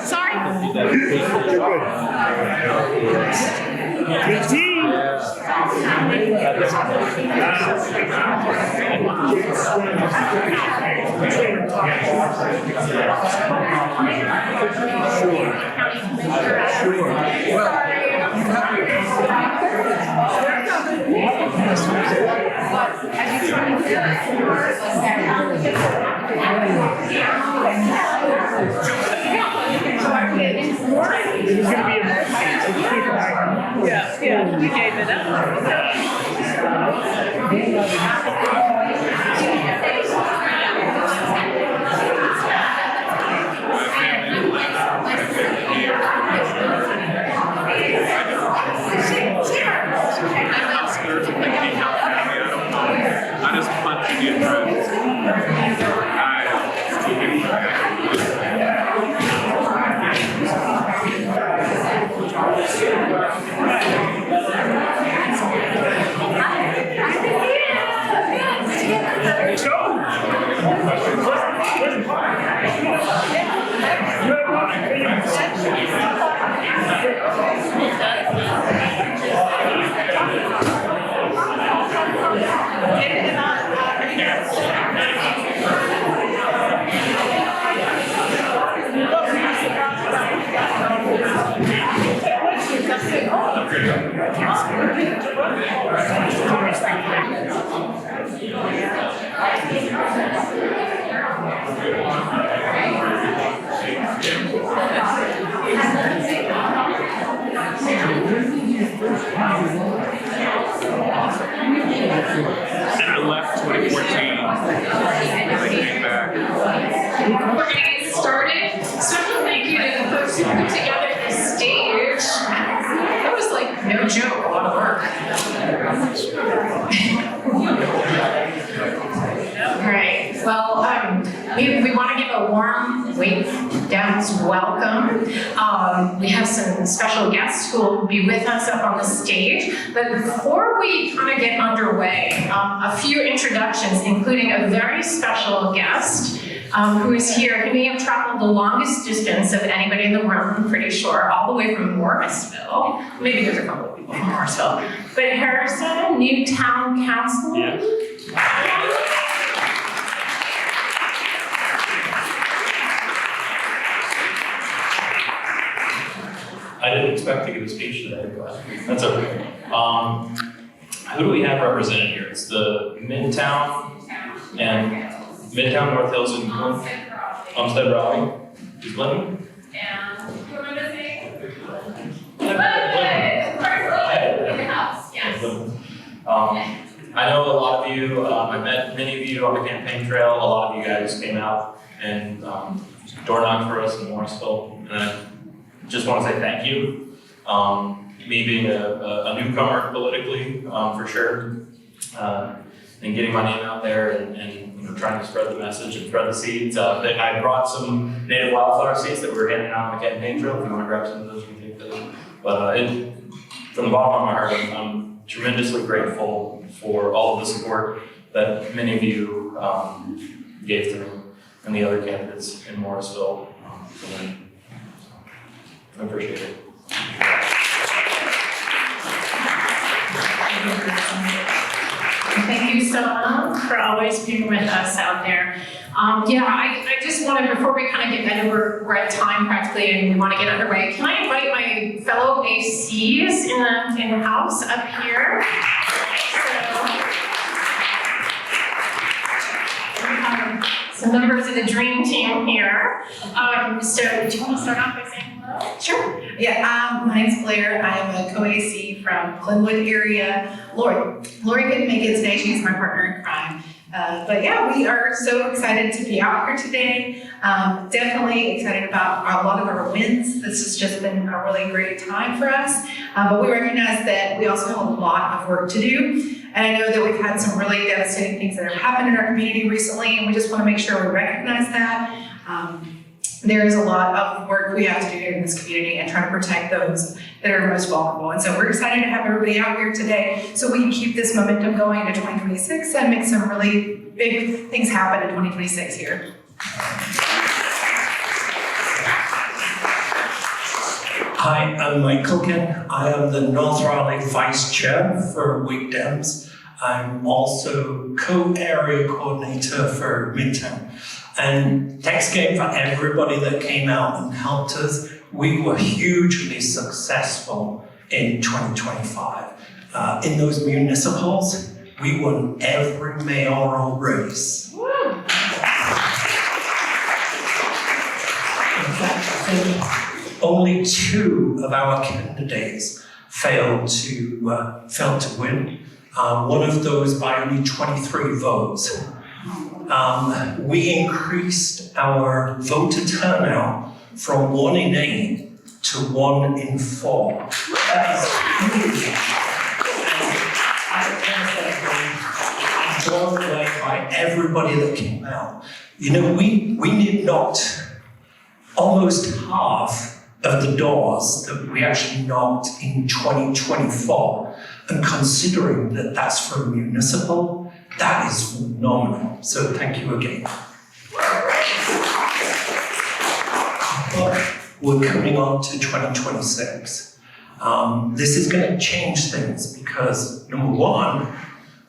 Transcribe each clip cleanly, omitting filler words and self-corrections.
Sorry. Yeah, we gave it up. I just punched you in And I left 2014. I came back. We're going to get started. Special thank you to the folks who put together this stage. That was like no joke, a lot of work. All right. Well, we want to give a warm Wake Downs welcome. We have some special guests who will be with us up on the stage. But before we kind of get underway, a few introductions, including a very special guest who is here. He may have traveled the longest distance of anybody in the room, I'm pretty sure, all the way from Morrisville. Maybe there's a couple of people from Morrisville. But Harrison, new town council. Yeah. I didn't expect to give a speech today, but that's okay. Who do we have represented here? It's the Midtown and Midtown, North Hills, and Homestead Raleigh. Is Glenn? And who am I missing? I know a lot of you, I met many of you on the campaign trail. A lot of you guys came out and door knocked for us in Morrisville. And I just want to say thank you. Me being a newcomer politically, for sure, and getting my name out there and trying to spread the message and spread the seeds. I brought some native wildflower seeds that we were handing out on the campaign trail. If you want to grab some of those, you can take those. But from the bottom of my heart, I'm tremendously grateful for all of the support that many of you gave to me and the other candidates in Morrisville. I appreciate it. Thank you so much for always being with us out there. I just wanted, before we kind of get, I know we're at time practically and we want to get underway, can I invite my fellow ACs in the house up here? Some members of the dream team here. So do you want to start off by saying hello? Sure. Yeah, my name's Blair. I am a co-AC from Glenwood area. Lori couldn't make it today. She's my partner in crime. But yeah, we are so excited to be out here today. Definitely excited about a lot of our wins. This has just been a really great time for us. But we recognize that we also have a lot of work to do. And I know that we've had some really devastating things that have happened in our community recently, and we just want to make sure we recognize that. There is a lot of work we have to do here in this community and try to protect those that are most vulnerable. And so we're excited to have everybody out here today so we can keep this momentum going into 2026 and make some really big things happen in 2026 here. Hi, I'm Michael again. I am the North Raleigh Vice Chair for Wake Dems. I'm also co-area coordinator for Midtown. And thanks again for everybody that came out and helped us. We were hugely successful in 2025. In those municipals, we won every mayoral race. In fact, only 2 of our candidates failed to win. One of those by only 23 votes. We increased our voter turnout from 1 in 8 to 1 in 4. That is huge. I'm blown away by everybody that came out. You know, we did not, almost half of the doors that we actually knocked in 2024, and considering that that's for municipal, that is phenomenal. So thank you again. But we're coming on to 2026. This is going to change things because, number one,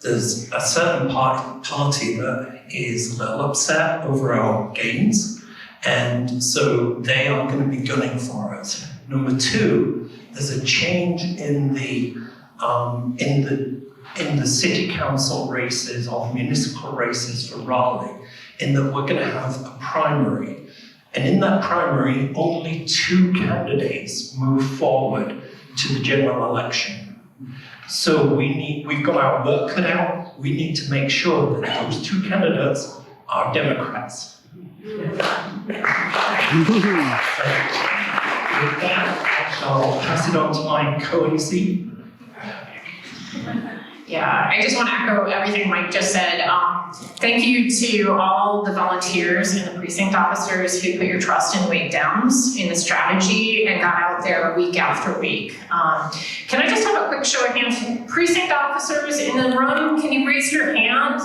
there's a certain party that is a little upset over our gains, and so they are going to be gunning for us. Number two, there's a change in the city council races or municipal races for Raleigh, in that we're going to have a primary. And in that primary, only 2 candidates move forward to the general election. So we've got our work cut out. We need to make sure that those 2 candidates are Democrats. With that, I'll pass it on to my co-AC. Yeah, I just want to echo everything Mike just said. Thank you to all the volunteers and the precinct officers who put your trust in Wake Dems in the strategy and got out there week after week. Can I just have a quick show of hands? Precinct officers in the room, can you raise your hand?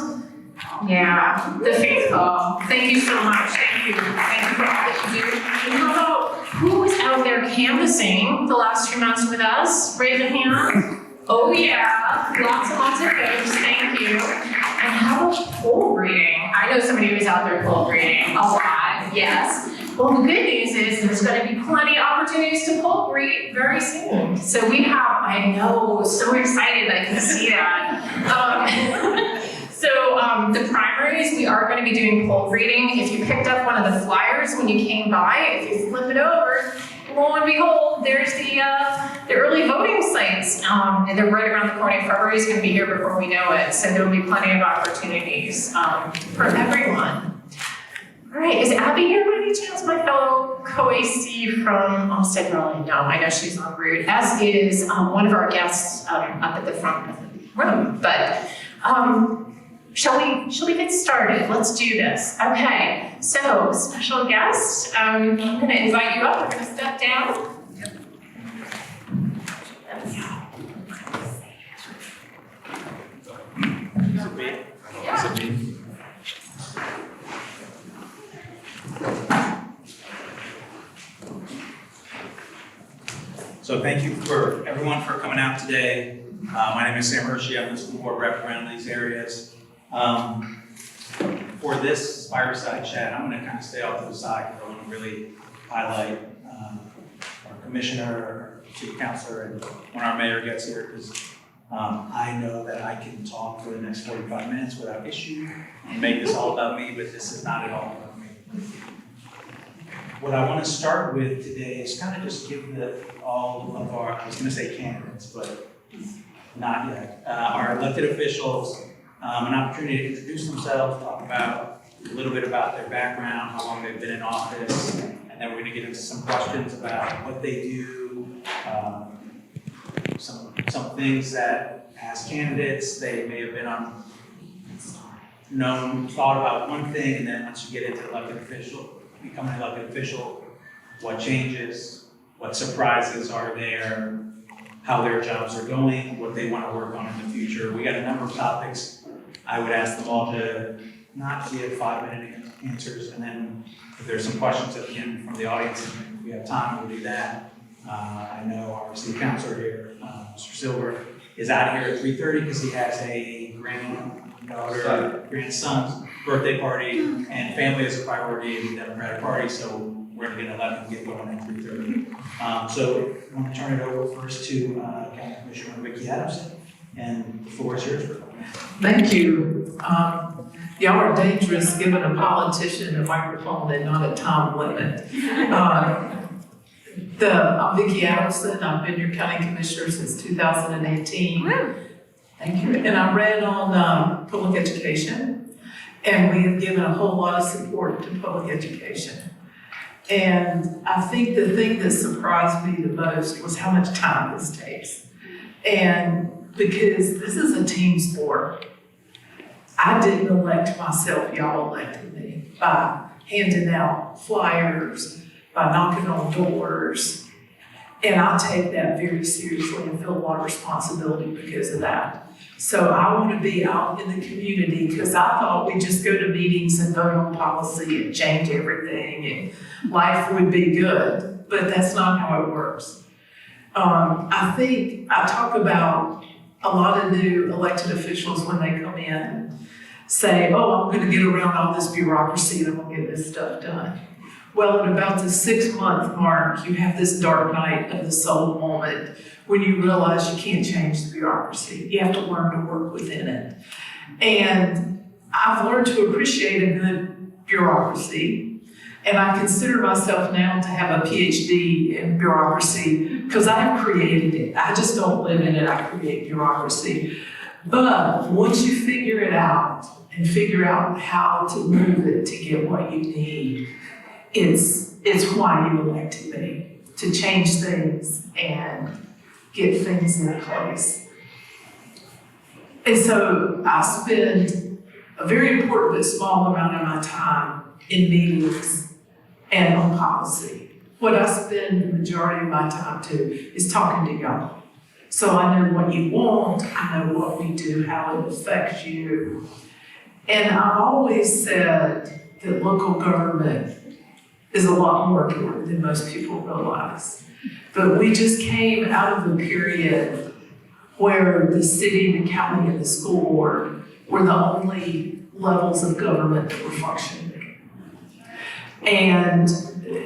Yeah, the faithful. Thank you so much. Thank you. Thank you for all that you do. And how about who was out there canvassing the last 2 months with us? Raise a hand. Oh yeah, lots and lots of folks, thank you. And how about poll reading? I know somebody who was out there poll reading, a lot, yes. Well, the good news is there's going to be plenty of opportunities to poll read very soon. So we have, I know, so excited I can see that. The primaries, we are going to be doing poll reading. If you picked up one of the flyers when you came by, if you flip it over, lo and behold, there's the early voting sites. They're right around the corner. February is going to be here before we know it, so there will be plenty of opportunities for everyone. All right, is Abby here by any chance? My fellow co-AC from Olmsted Raleigh? No, I know she's en route, as is one of our guests up at the front of the room. But shall we get started? Let's do this. Okay, so special guest, I'm going to invite you up. We're going to step down. So thank you for everyone for coming out today. My name is Sam Hershey. I'm the school board rep around these areas. For this fireside chat, I'm going to kind of stay off to the side because I want to really highlight our commissioner, our city councilor, and when our mayor gets here, because I know that I can talk for the next 45 minutes without issue and make this all about me, but this is not at all about me. What I want to start with today is kind of just give all of our, I was going to say candidates, but not yet, our elected officials an opportunity to introduce themselves, talk about a little bit about their background, how long they've been in office, and then we're going to get into some questions about what they do, some things that have as candidates, they may have been thought about one thing, and then once you get into becoming an elected official, what changes, what surprises are there, how their jobs are going, what they want to work on in the future. We got a number of topics. I would ask them all to not give 5-minute answers, and then if there's some questions at the end from the audience, if we have time, we'll do that. I know our city councilor here, Mr. Silver, is out here at 3:30 because he has a grandson's birthday party, and family is a priority in the Democratic Party, so we're gonna let him get going at 3:30. So I'm gonna turn it over first to County Commissioner Vicki Adamson, and the floor is yours for a couple minutes. Thank you. Y'all are dangerous giving a politician a microphone and not a time limit. I'm Vicki Adamson. I've been your county commissioner since 2018. Thank you. And I ran on public education, and we have given a whole lot of support to public education. And I think the thing that surprised me the most was how much time this takes. And because this is a team sport, I didn't elect myself, y'all elected me by handing out flyers, by knocking on doors. And I take that very seriously and feel a lot of responsibility because of that. So I want to be out in the community because I thought we'd just go to meetings and vote on policy and change everything and life would be good, but that's not how it works. I think I talk about a lot of new elected officials when they come in say, oh, I'm going to get around all this bureaucracy and I'm going to get this stuff done. Well, at about the 6-month mark, you have this dark night of the soul moment when you realize you can't change the bureaucracy. You have to learn to work within it. And I've learned to appreciate a good bureaucracy. And I consider myself now to have a PhD in bureaucracy because I have created it. I just don't live in it, I create bureaucracy. But once you figure it out and figure out how to move it to get what you need, it's why you elected me, to change things and get things in place. And so I spend a very important but small amount of my time in meetings and on policy. What I spend the majority of my time to is talking to y'all. So I know what you want, I know what we do, how it affects you. And I've always said that local government is a lot more important than most people realize. But we just came out of a period where the city, the county, and the school board were the only levels of government that were functioning. And,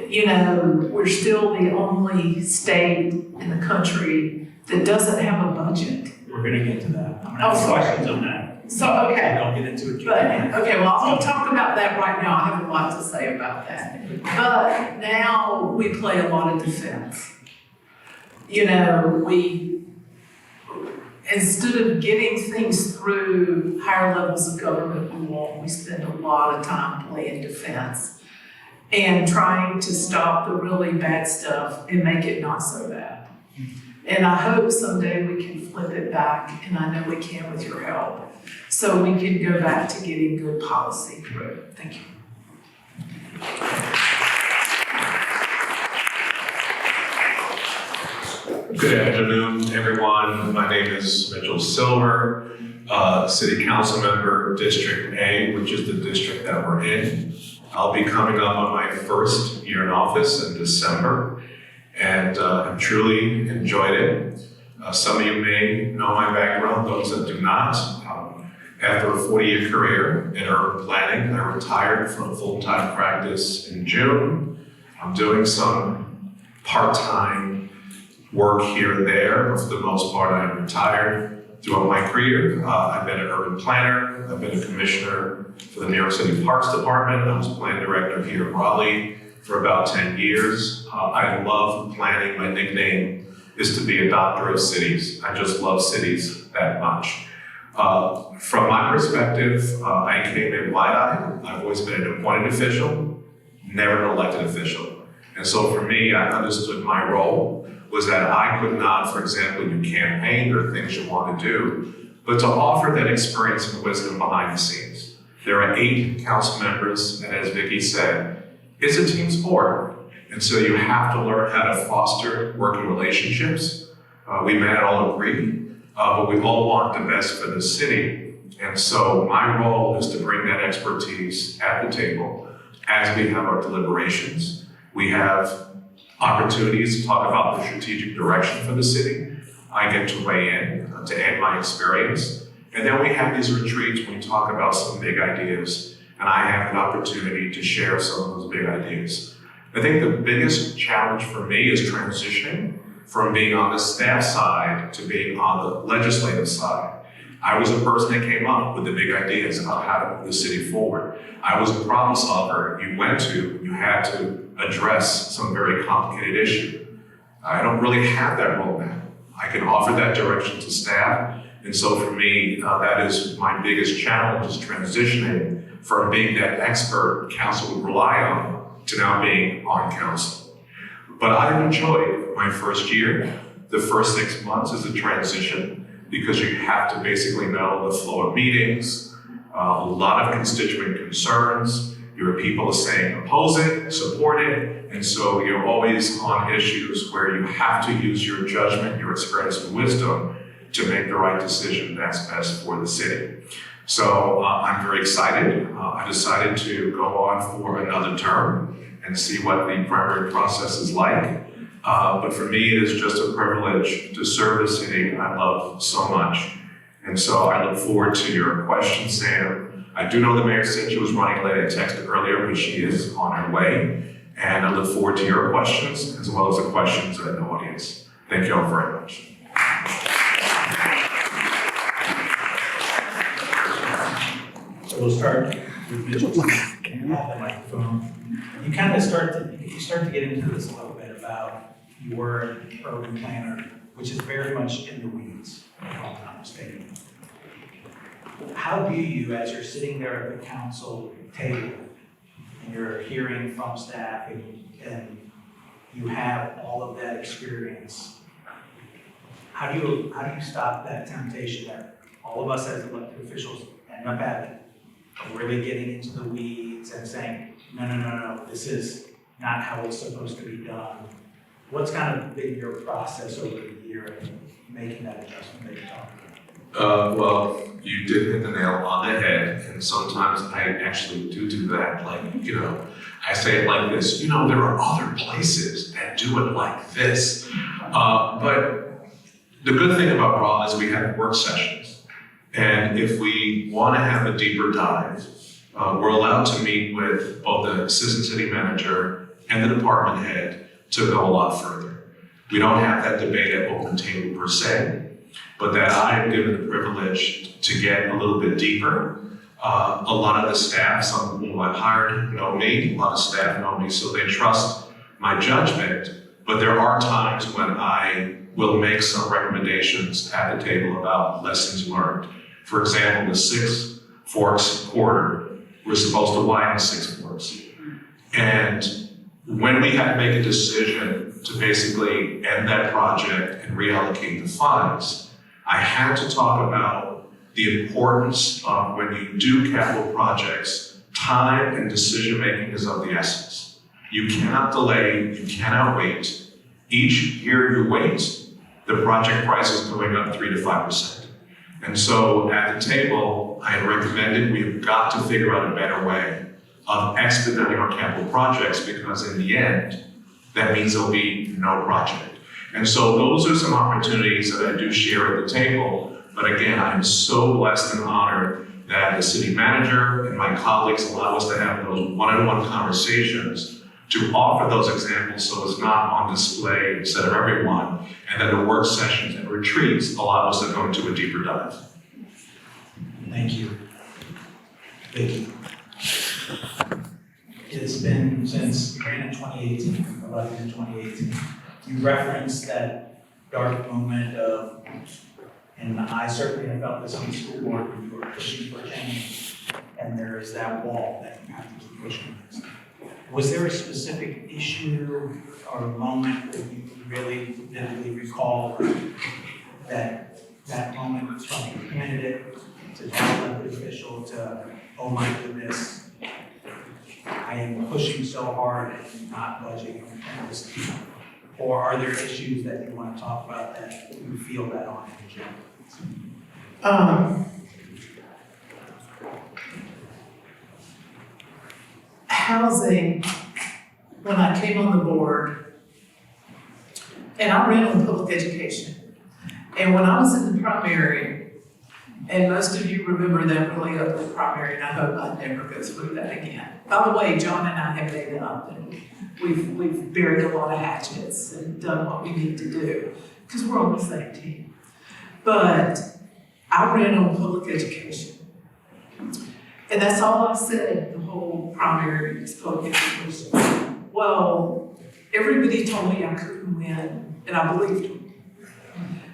you know, we're still the only state in the country that doesn't have a budget. We're gonna get to that. I'm gonna Oh, have sorry. questions on that. So, okay. Don't get into it. But, okay, well, I'll talk about that right now. I have a lot to say about that. But now we play a lot of defense. You know, instead of getting things through higher levels of government we spend a lot of time playing defense and trying to stop the really bad stuff and make it not so bad. And I hope someday we can flip it back, and I know we can with your help, so we can go back to getting good policy through. Thank you. Good afternoon, everyone. My name is Mitchell Silver, City Council Member, District A, which is the district that we're in. I'll be coming up on my first year in office in December, and I've truly enjoyed it. Some of you may know my background, those that do not. After a 40-year career in urban planning, I retired from full-time practice in June. I'm doing some part-time work here and there, but for the most part, I'm retired. Throughout my career, I've been an urban planner, I've been a commissioner for the New York City Parks Department, I was plan director here in Raleigh for about 10 years. I love planning. My nickname is to be a doctor of cities. I just love cities that much. From my perspective, I came in wide-eyed. I've always been an appointed official, never an elected official. And so for me, I understood my role was that I could not, for example, do campaign or things you want to do. but to offer that experience and wisdom behind the scenes. There are 8 council members, and as Vicki said, it's a team sport. And so you have to learn how to foster working relationships. We may not all agree, but we all want the best for the city. And so my role is to bring that expertise at the table as we have our deliberations. We have opportunities to talk about the strategic direction for the city. I get to weigh in to add my experience. And then we have these retreats when we talk about some big ideas, and I have an opportunity to share some of those big ideas. I think the biggest challenge for me is transitioning from being on the staff side to being on the legislative side. I was a person that came up with the big ideas about how to move the city forward. I was a problem solver. You had to address some very complicated issue. I don't really have that role now. I can offer that direction to staff. And so for me, that is my biggest challenge, is transitioning from being that expert council would rely on to now being on council. But I've enjoyed my first year. The first 6 months is a transition because you have to basically know the flow of meetings, a lot of constituent concerns. Your people are saying oppose it, support it, and so you're always on issues where you have to use your judgment, your experience and wisdom to make the right decision that's best for the city. So I'm very excited. I decided to go on for another term and see what the primary process is like. But for me, it is just a privilege to serve the city I love so much. And so I look forward to your questions, Sam. I do know the mayor said she was running late. I texted earlier, but she is on her way. And I look forward to your questions as well as the questions in the audience. Thank you all very much. So we'll start with Mitchell. You have the microphone. You kind of start to get into this a little bit about you were an urban planner, which is very much in the weeds, if I'm not mistaken. How do you, as you're sitting there at the council table and you're hearing from staff and you have all of that experience, how do you stop that temptation that all of us as elected officials end up having, really getting into the weeds and saying, no, this is not how it's supposed to be done? What's kind of been your process over the year in making that adjustment that you're talking about? Well, you did hit the nail on the head, and sometimes I actually do that. Like, I say it like this, there are other places that do it like this. But the good thing about Raw is we have work sessions. And if we want to have a deeper dive, we're allowed to meet with both the assistant city manager and the department head to go a lot further. We don't have that debate at open table per se, but that I am given the privilege to get a little bit deeper. A lot of the staff, some whom I've hired know me, a lot of staff know me, so they trust my judgment, but there are times when I will make some recommendations at the table about lessons learned. For example, the 6 Forks corridor, we're supposed to widen 6 Forks. And when we had to make a decision to basically end that project and reallocate the funds, I had to talk about the importance of, when you do capital projects, time and decision-making is of the essence. You cannot delay, you cannot wait. Each year you wait, the project price is going up 3 to 5%. And so at the table, I had recommended we've got to figure out a better way of expediting our capital projects, because in the end, that means there'll be no project. And so those are some opportunities that I do share at the table. But again, I'm so blessed and honored that the city manager and my colleagues allow us to have those one-on-one conversations to offer those examples so it's not on display instead of everyone, and then the work sessions and retreats allow us to go into a deeper dive. Thank you. Vicki. It's been since you ran in 2018, elected in 2018. You referenced that dark moment of, and I certainly have felt this on the school board, when you were pushing for change, and there is that wall that you have to keep pushing against. Was there a specific issue or moment that you really vividly recall that that moment from the candidate to the elected official to, oh my goodness, I am pushing so hard and not budging on this? Or are there issues that you want to talk about that you feel that on the agenda? Housing, when I came on the board, and I ran on public education. And when I was in the primary, and most of you remember that really ugly primary, and I hope I never go through that again. By the way, John and I have made it up, and we've buried a lot of hatchets and done what we need to do, because we're on the same team. But I ran on public education. And that's all I said the whole primary was public education. Well, everybody told me I couldn't win, and I believed them.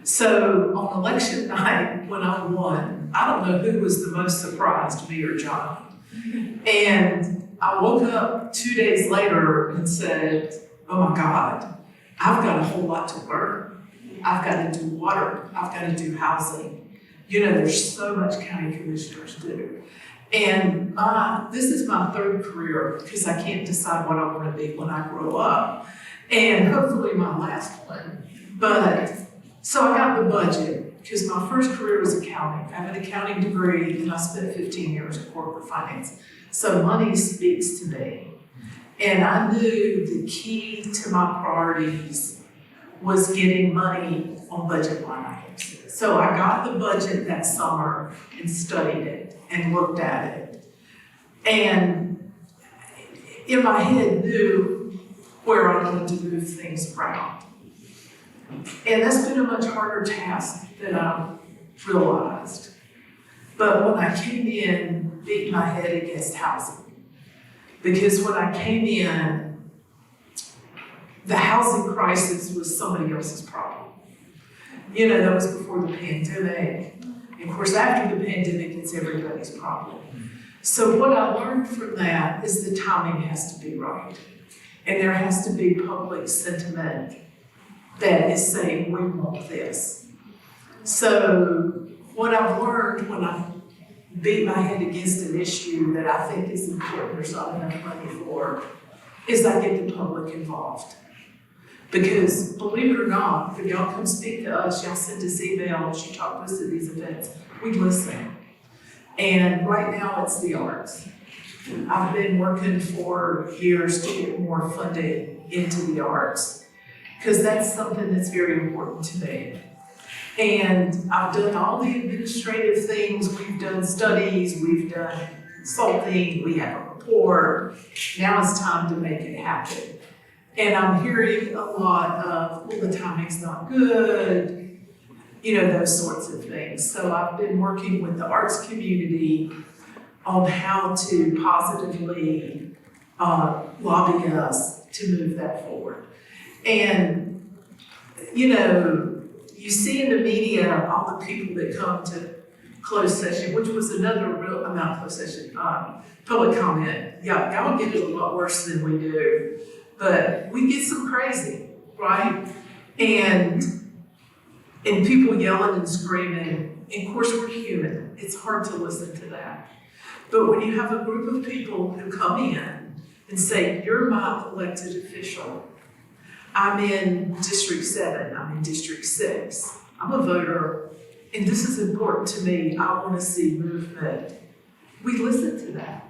So on election night, when I won, I don't know who was the most surprised, me or John. And I woke up 2 days later and said, oh my God, I've got a whole lot to learn. I've got to do water, I've got to do housing. You know, there's so much county commissioners do. And this is my third career because I can't decide what I want to be when I grow up. And hopefully my last one. But, so I got the budget because my first career was accounting. I have an accounting degree and I spent 15 years in corporate finance. So money speaks to me. And I knew the key to my priorities was getting money on budget line items. So I got the budget that summer and studied it and looked at it. And in my head knew where I wanted to move things around. And that's been a much harder task than I realized. But when I came in, beat my head against housing. Because when I came in, the housing crisis was somebody else's problem. You know, that was before the pandemic. And of course, after the pandemic, it's everybody's problem. So what I learned from that is the timing has to be right. And there has to be public sentiment that is saying, we want this. So what I've learned when I beat my head against an issue that I think is important, there's not enough money for, is I get the public involved. Because believe it or not, when y'all come speak to us, y'all send us emails, you talk to us at these events, we listen. And right now it's the arts. I've been working for years to get more funding into the arts because that's something that's very important to me. And I've done all the administrative things, we've done studies, we've done consulting, we have a report. Now it's time to make it happen. And I'm hearing a lot of, well, the timing's not good, you know, those sorts of things. So I've been working with the arts community on how to positively lobby us to move that forward. And, you know, you see in the media all the people that come to closed session, which was another real amount of closed session, public comment. Yeah, y'all get it a lot worse than we do. But we get some crazy, right? And people yelling and screaming. And of course, we're human. It's hard to listen to that. But when you have a group of people who come in and say, you're my elected official, I'm in District 7, I'm in District 6, I'm a voter, and this is important to me, I want to see movement. We listen to that.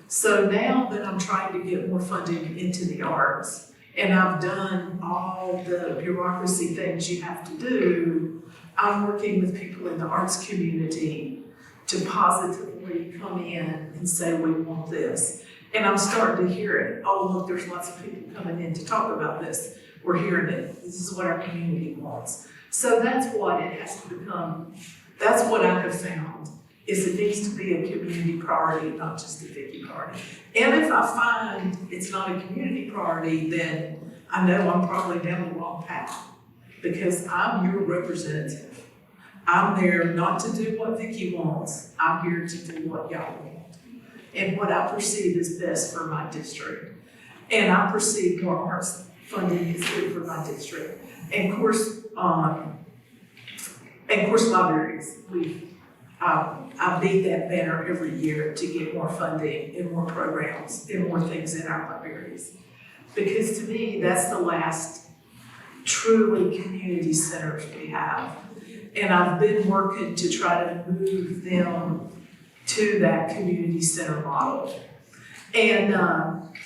So now that I'm trying to get more funding into the arts, and I've done all the bureaucracy things you have to do, I'm working with people in the arts community to positively come in and say, we want this. And I'm starting to hear it. Oh, look, there's lots of people coming in to talk about this. We're hearing it. This is what our community wants. So that's what it has to become. That's what I have found, is it needs to be a community priority, not just a Vicky priority. And if I find it's not a community priority, then I know I'm probably down the wrong path, because I'm your representative. I'm there not to do what Vicky wants. I'm here to do what y'all want and what I perceive is best for my district. And I perceive more arts funding is good for my district. And of course, And of course, libraries, I beat that banner every year to get more funding and more programs and more things in our libraries. Because to me, that's the last truly community centers we have. And I've been working to try to move them to that community center model. And,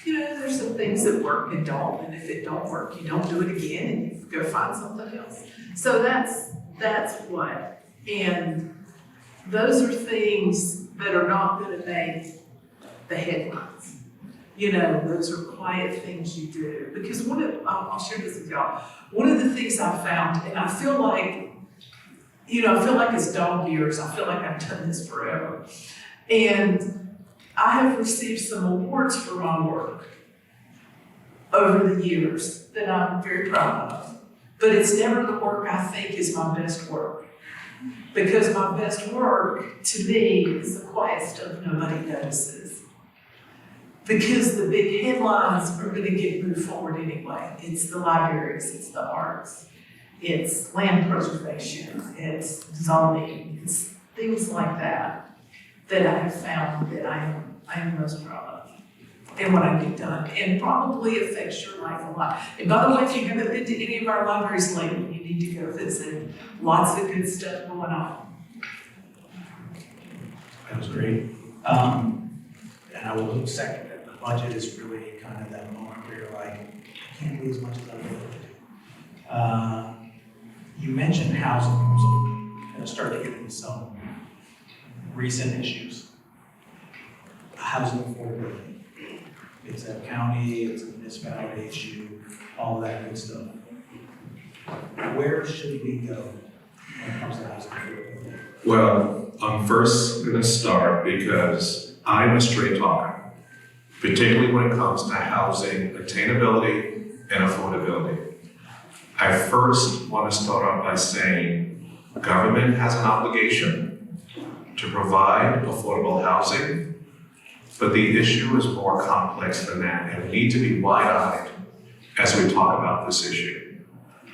there's some things that work and don't, and if it don't work, you don't do it again and you go find something else. So that's what, and those are things that are not gonna make the headlines. Those are quiet things you do, because I'll share this with y'all. One of the things I found, and I feel like it's dog years, I feel like I've done this forever. And I have received some awards for my work over the years that I'm very proud of. But it's never the work I think is my best work. Because my best work, to me, is the quiet stuff nobody notices. Because the big headlines are gonna get moved forward anyway. It's the libraries, it's the arts, it's land preservation, it's zoning, it's things like that I have found that I am most proud of. And what I get done, and probably affects your life a lot. And by the way, if you haven't been to any of our libraries lately, you need to go visit. Lots of good stuff going on. That was great. And I will second that the budget is really kind of that moment where you're like, I can't do as much as I would like to do. You mentioned housing, so I'm going to start to get into some recent issues. Housing affordability. It's a county, it's a municipality issue, all of that good stuff. Where should we go when it comes to housing affordability? Well, I'm first going to start because I'm a straight talker, particularly when it comes to housing attainability and affordability. I first want to start off by saying government has an obligation to provide affordable housing, but the issue is more complex than that, and we need to be wide-eyed as we talk about this issue.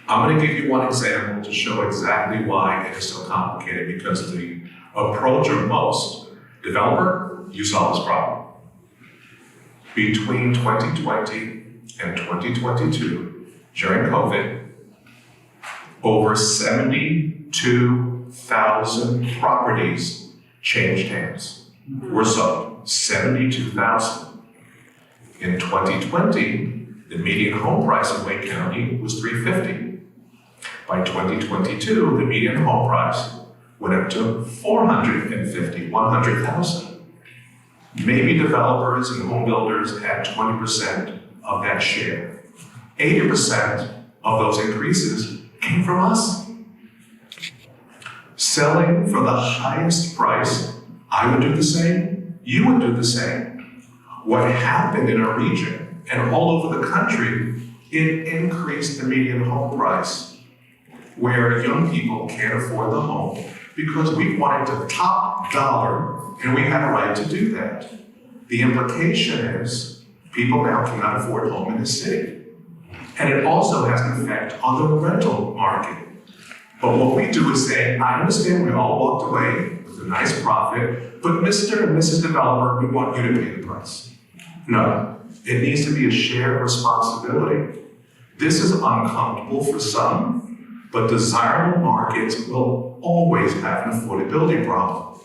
I'm going to give you one example to show exactly why it is so complicated, because the approach of most developer, you solve this problem. Between 2020 and 2022, during COVID, over 72,000 properties changed hands, were sold. 72,000. In 2020, the median home price in Wake County was $350. By 2022, the median home price went up to $450, 100,000. Maybe developers and home builders had 20% of that share. 80% of those increases came from us. Selling for the highest price, I would do the same. You would do the same. What happened in our region and all over the country, it increased the median home price, where young people can't afford the home because we wanted to top dollar, and we had a right to do that. The implication is people now cannot afford a home in the city. And it also has an effect on the rental market. But what we do is say, I understand we all walked away with a nice profit, but Mr. and Mrs. Developer, we want you to pay the price. No, it needs to be a shared responsibility. This is uncomfortable for some, but desirable markets will always have an affordability problem.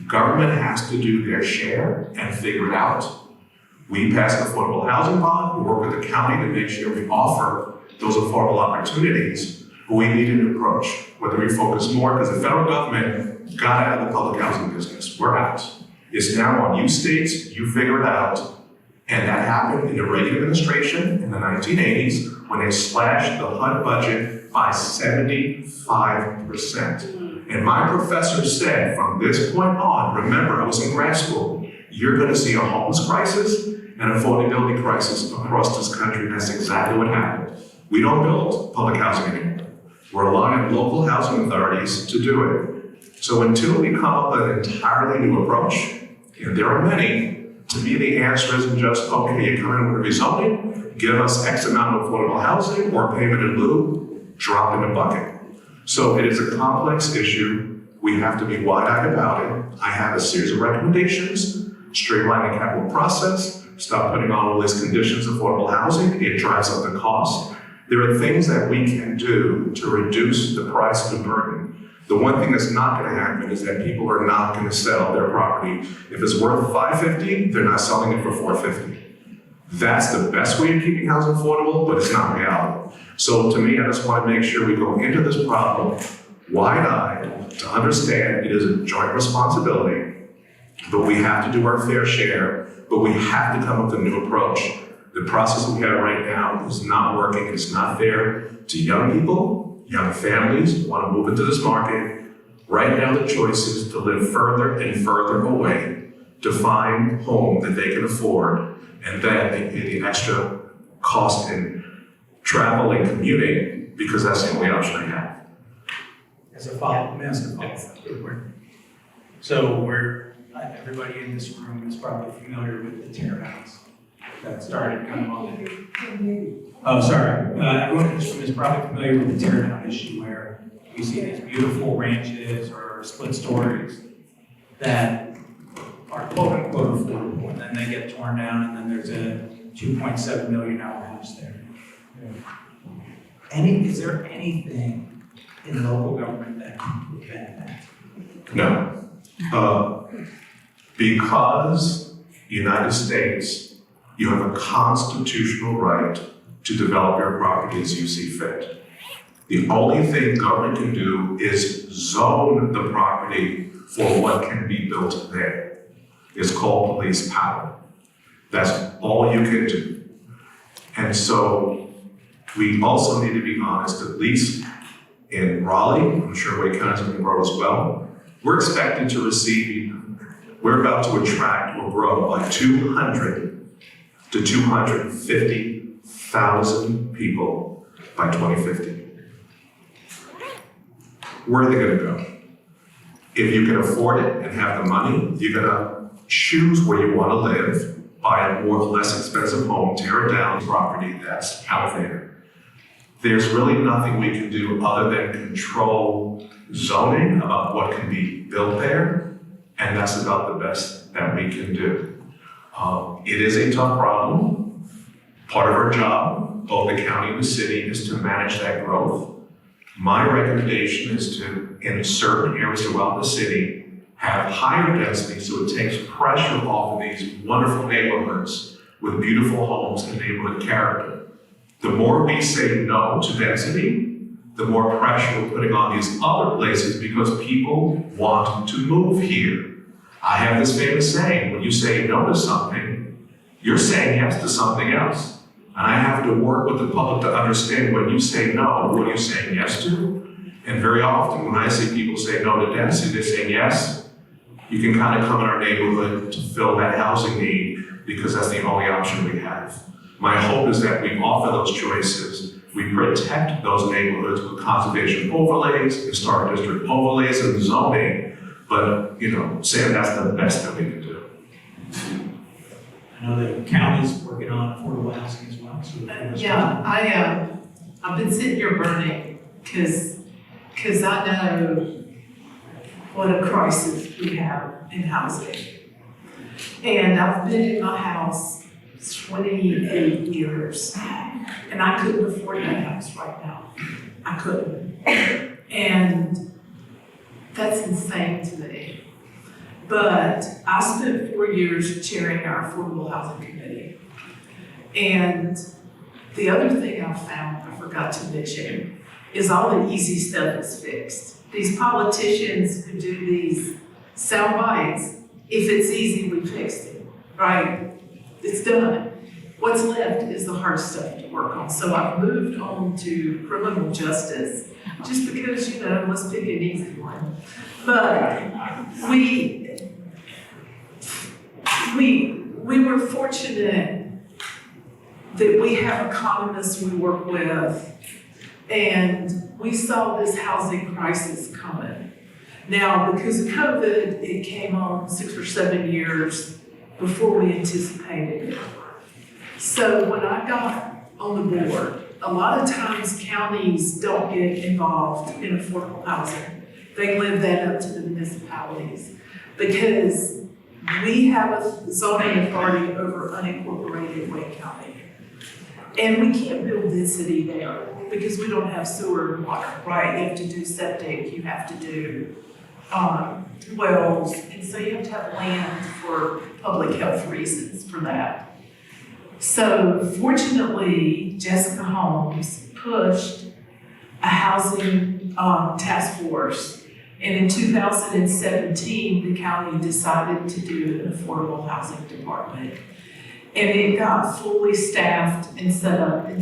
Government has to do their share and figure it out. We pass an affordable housing bond, we work with the county to make sure we offer those affordable opportunities, but we need an approach, whether we focus more, because the federal government got out of the public housing business. We're out. It's now on you states, you figure it out. And that happened in the Reagan administration in the 1980s when they slashed the HUD budget by 75%. And my professor said, from this point on, remember, I was in grad school, you're going to see a homeless crisis and affordability crisis across this country. And that's exactly what happened. We don't build public housing anymore. We're relying on local housing authorities to do it. So until we come up with an entirely new approach, and there are many, to me the answer isn't just, okay, you come in with a rezoning, give us X amount of affordable housing or payment in lieu, drop in the bucket. So it is a complex issue. We have to be wide-eyed about it. I have a series of recommendations: streamline the capital process, stop putting on all these conditions of affordable housing. It drives up the cost. There are things that we can do to reduce the price of the burden. The one thing that's not going to happen is that people are not going to sell their property. If it's worth $550, they're not selling it for $450. That's the best way of keeping housing affordable, but it's not reality. So to me, I just want to make sure we go into this problem wide-eyed to understand it is a joint responsibility, but we have to do our fair share, but we have to come up with a new approach. The process we have right now is not working. It's not fair to young people, young families who want to move into this market. Right now, the choice is to live further and further away to find a home that they can afford, and then they pay the extra cost in travel and commuting because that's the only option they have. As a follow-up, so everybody in this room is probably familiar with the tear downs that started kind of on the. Oh, sorry. Everyone in this room is probably familiar with the tear down issue where you see these beautiful ranches or split stories that are quote unquote affordable, and then they get torn down, and then there's a $2.7 million house there. Is there anything in local government that can prevent that? No. Because United States, you have a constitutional right to develop your property as you see fit. The only thing government can do is zone the property for what can be built there. It's called police power. That's all you can do. And so we also need to be honest, at least in Raleigh, I'm sure Wake County's going to grow as well. We're expected to we're about to attract or grow by 200 to 250,000 people by 2050. Where are they going to go? If you can afford it and have the money, you're going to choose where you want to live, buy a more or less expensive home, tear it down, property that's out there. There's really nothing we can do other than control zoning about what can be built there, and that's about the best that we can do. It is a tough problem. Part of our job, both the county and the city, is to manage that growth. My recommendation is to, in certain areas throughout the city, have higher density so it takes pressure off of these wonderful neighborhoods with beautiful homes and neighborhood character. The more we say no to density, the more pressure we're putting on these other places because people want to move here. I have this famous saying, when you say no to something, you're saying yes to something else. And I have to work with the public to understand when you say no, what are you saying yes to? And very often when I see people say no to density, they're saying yes. You can kind of come in our neighborhood to fill that housing need because that's the only option we have. My hope is that we offer those choices. We protect those neighborhoods with conservation overlays, historic district overlays, and zoning. But, saying that's the best that we can do. I know the county's working on affordable housing as well. So I've been sitting here burning because I know what a crisis we have in housing. And I've been in my house 28 years, and I couldn't afford that house right now. I couldn't. And that's insane to me. But I spent 4 years chairing our Affordable Housing Committee. And the other thing I found, I forgot to mention, is all the easy stuff is fixed. These politicians who do these sound bites, if it's easy, we fixed it, right? It's done. What's left is the hard stuff to work on. So I've moved on to criminal justice, just because, let's pick an easy one. But we were fortunate that we have economists we work with, and we saw this housing crisis coming. Now, because of COVID, it came on 6 or 7 years before we anticipated it. So when I got on the board, a lot of times counties don't get involved in affordable housing. They leave that up to the municipalities because we have a zoning authority over unincorporated Wake County. And we can't build density there because we don't have sewer and water, right? You have to do septic, you have to do wells, and so you have to have land for public health reasons for that. So fortunately, Jessica Holmes pushed a housing task force, and in 2017, the county decided to do an affordable housing department. And it got fully staffed and set up in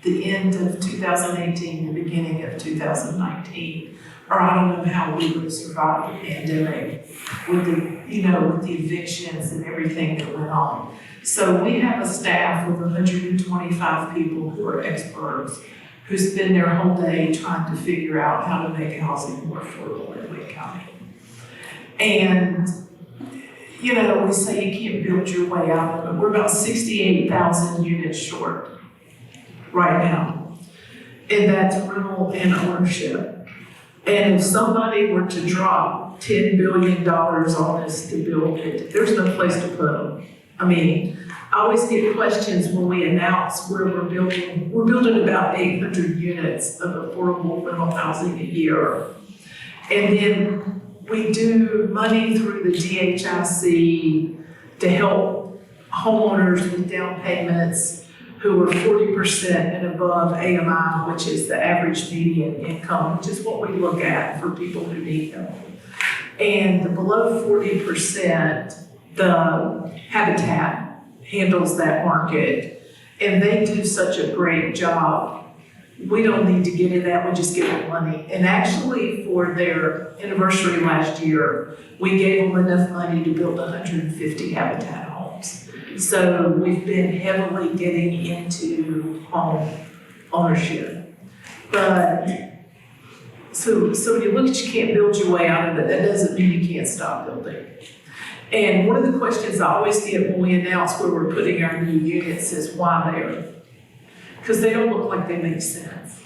the end of 2018, the beginning of 2019. Or I don't know how we would have survived the pandemic with with the evictions and everything that went on. So we have a staff of 125 people who are experts who spend their whole day trying to figure out how to make housing more affordable in Wake County. And we say you can't build your way out of it. We're about 68,000 units short right now. And that's rental and ownership. And if somebody were to drop $10 billion on us to build it, there's no place to put them. I mean, I always get questions when we announce where we're building. We're building about 800 units of affordable rental housing a year. And then we do money through the DHIC to help homeowners with down payments who are 40% and above AMI, which is the average median income, which is what we look at for people who need help. And below 40%, the Habitat handles that market, and they do such a great job. We don't need to get into that, we just give them money. And actually, for their anniversary last year, we gave them enough money to build 150 Habitat homes. So we've been heavily getting into home ownership. But, so when you look at you can't build your way out of it, that doesn't mean you can't stop building. And one of the questions I always get when we announce where we're putting our new units is why there? Because they don't look like they make sense.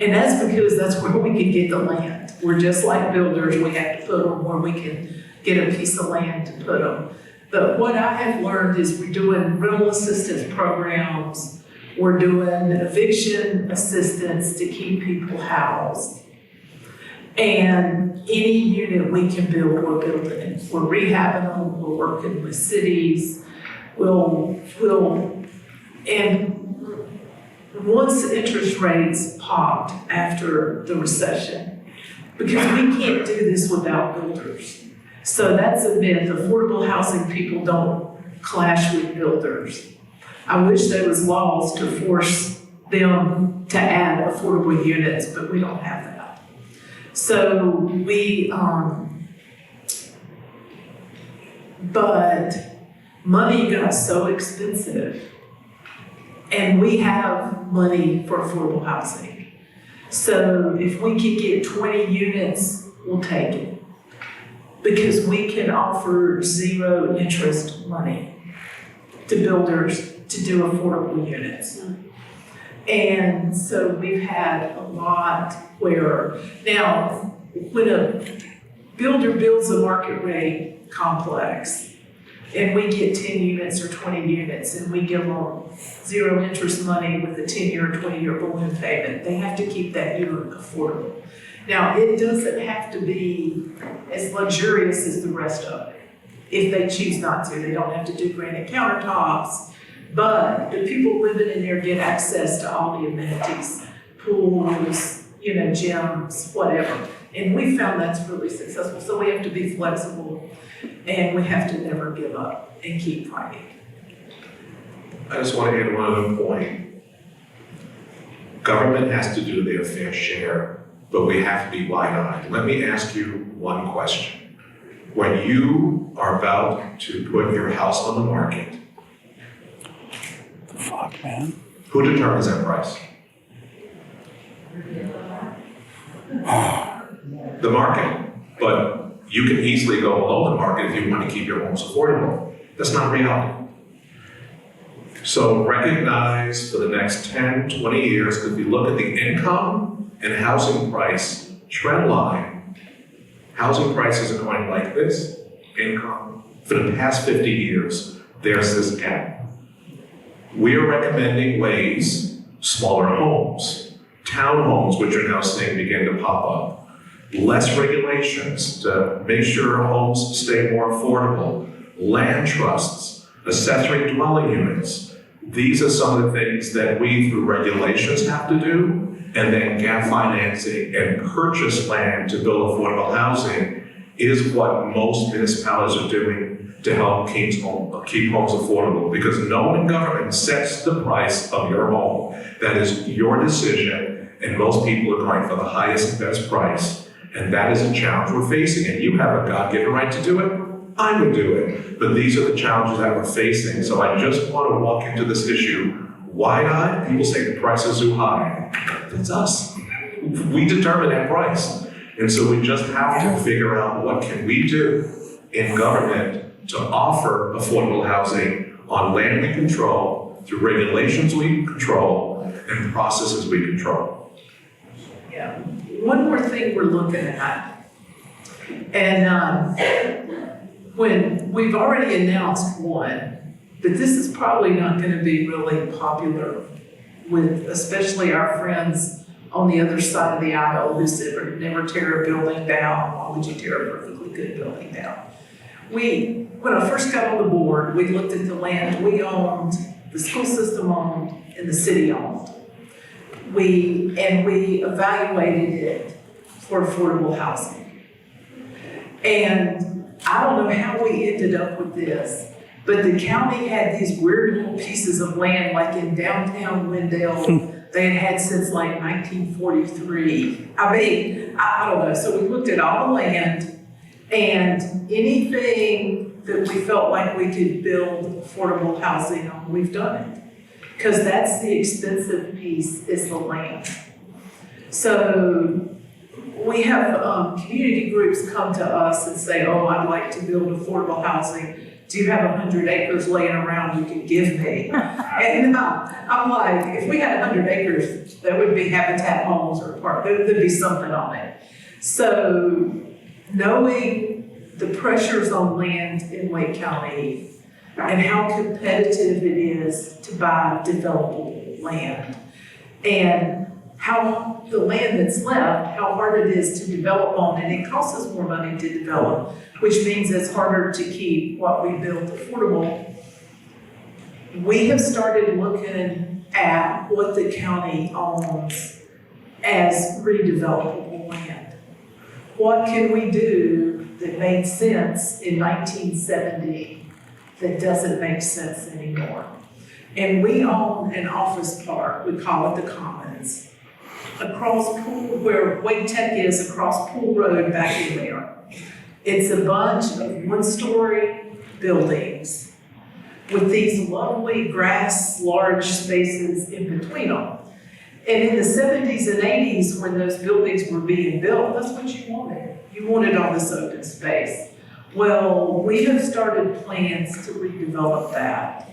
And that's because that's where we can get the land. We're just like builders, we have to put them where we can get a piece of land to put them. But what I have learned is we're doing rental assistance programs, we're doing eviction assistance to keep people housed. And any unit we can build, we're building. We're rehabbing them, we're working with cities, and once interest rates popped after the recession, because we can't do this without builders. So that's a myth. Affordable housing people don't clash with builders. I wish there was laws to force them to add affordable units, but we don't have that. So but money got so expensive, and we have money for affordable housing. So if we could get 20 units, we'll take it. Because we can offer zero interest money to builders to do affordable units. And so we've had a lot where, now, when a builder builds a market rate complex, and we get 10 units or 20 units, and we give them zero interest money with a 10-year or 20-year balloon payment, they have to keep that unit affordable. Now, it doesn't have to be as luxurious as the rest of it. If they choose not to, they don't have to do granite countertops, but the people living in there get access to all the amenities, pools, gyms, whatever. And we found that's really successful. So we have to be flexible, and we have to never give up and keep fighting. I just want to add one other point. Government has to do their fair share, but we have to be wide-eyed. Let me ask you one question. When you are about to put your house on the market, The fuck, man? who determines that price? The market. But you can easily go below the market if you want to keep your homes affordable. That's not reality. So recognize for the next 10, 20 years, because if you look at the income and housing price trend line, housing prices are going like this, income. For the past 50 years, there's this gap. We are recommending ways, smaller homes, townhomes, which are now seeing begin to pop up, less regulations to make sure homes stay more affordable, land trusts, accessory dwelling units. These are some of the things that we, through regulations, have to do, and then gap financing and purchase land to build affordable housing is what most municipalities are doing to help keep homes affordable, because no one in government sets the price of your home. That is your decision, and most people are going for the highest and best price, and that is a challenge we're facing, and you have a God-given right to do it. I would do it, but these are the challenges that we're facing. So I just want to walk into this issue wide-eyed. People say the price is too high. That's us. We determine that price. And so we just have to figure out what can we do in government to offer affordable housing on land we control, through regulations we control, and processes we control. Yeah. One more thing we're looking at, and when we've already announced one, but this is probably not going to be really popular with especially our friends on the other side of the aisle who said, never tear a building down. Why would you tear a perfectly good building down? When I first got on the board, we looked at the land we owned, the school system owned, and the city owned. We evaluated it for affordable housing. And I don't know how we ended up with this, but the county had these weird little pieces of land, like in downtown Wendell, they had since like 1943. I mean, I don't know. So we looked at all the land, and anything that we felt like we could build affordable housing on, we've done it. Because that's the expensive piece, is the land. So we have community groups come to us and say, oh, I'd like to build affordable housing. Do you have 100 acres laying around you can give me? And I'm like, if we had 100 acres, that would be Habitat Homes or a park. There'd be something on it. So knowing the pressures on land in Wake County and how competitive it is to buy developable land, and how the land that's left, how hard it is to develop on, and it costs us more money to develop, which means it's harder to keep what we build affordable. We have started looking at what the county owns as redevelopable land. What can we do that made sense in 1970 that doesn't make sense anymore? And we own an office park, we call it the Commons, across Pool, where Wake Tech is, across Pool Road back in there. It's a bunch of one-story buildings with these lovely grass, large spaces in between them. And in the 70s and 80s, when those buildings were being built, that's what you wanted. You wanted all this open space. Well, we have started plans to redevelop that,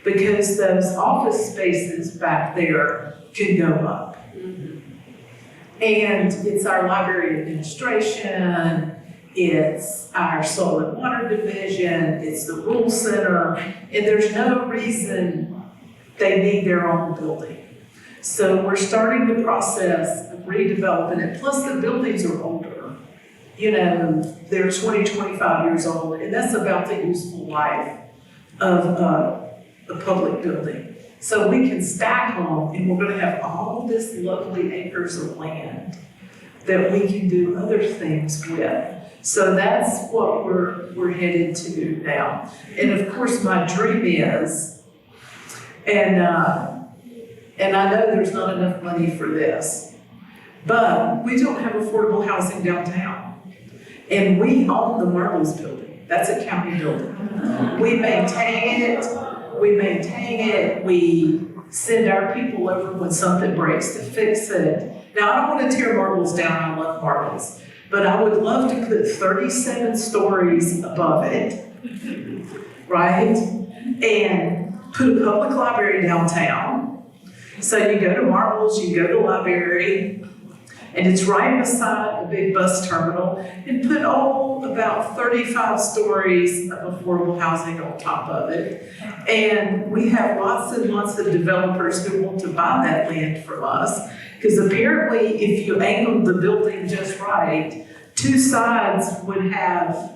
because those office spaces back there can go up. And it's our library administration, it's our soil and water division, it's the rule center, and there's no reason they need their own building. So we're starting the process of redeveloping it, plus the buildings are older. You know, they're 20, 25 years old, and that's about the useful life of a public building. So we can stack them, and we're gonna have all this lovely acres of land that we can do other things with. So that's what we're headed to now. And of course, my dream is, and I know there's not enough money for this, but we don't have affordable housing downtown. And we own the Marbles building. That's a county building. We maintain it, we send our people over when something breaks to fix it. Now, I don't want to tear Marbles down, I love Marbles, but I would love to put 37 stories above it, right? And put a public library downtown. So you go to Marbles, you go to library, and it's right beside a big bus terminal, and put about 35 stories of affordable housing on top of it. And we have lots and lots of developers who want to buy that land from us, because apparently if you angled the building just right, two sides would have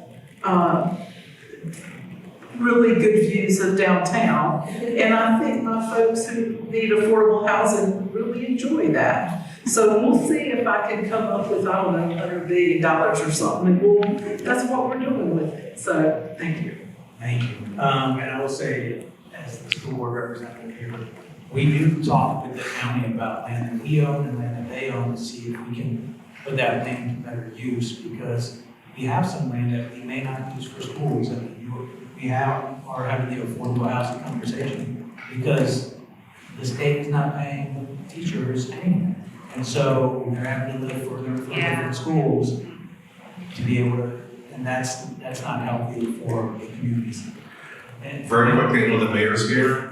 really good views of downtown. And I think my folks who need affordable housing really enjoy that. So we'll see if I can come up with, I don't know, $100 billion or something. And that's what we're doing with it. So thank you. Thank you. And I will say, as the school board representative here, we do talk with the county about land that we own and land that they own to see if we can put that land to better use, because we have some land that we may not use for schools. And we are having the affordable housing conversation because the state is not paying the teachers anything. And so they're having to live further and further from schools to be able to, and that's not healthy for the communities. And Very quickly, I know the mayor's here,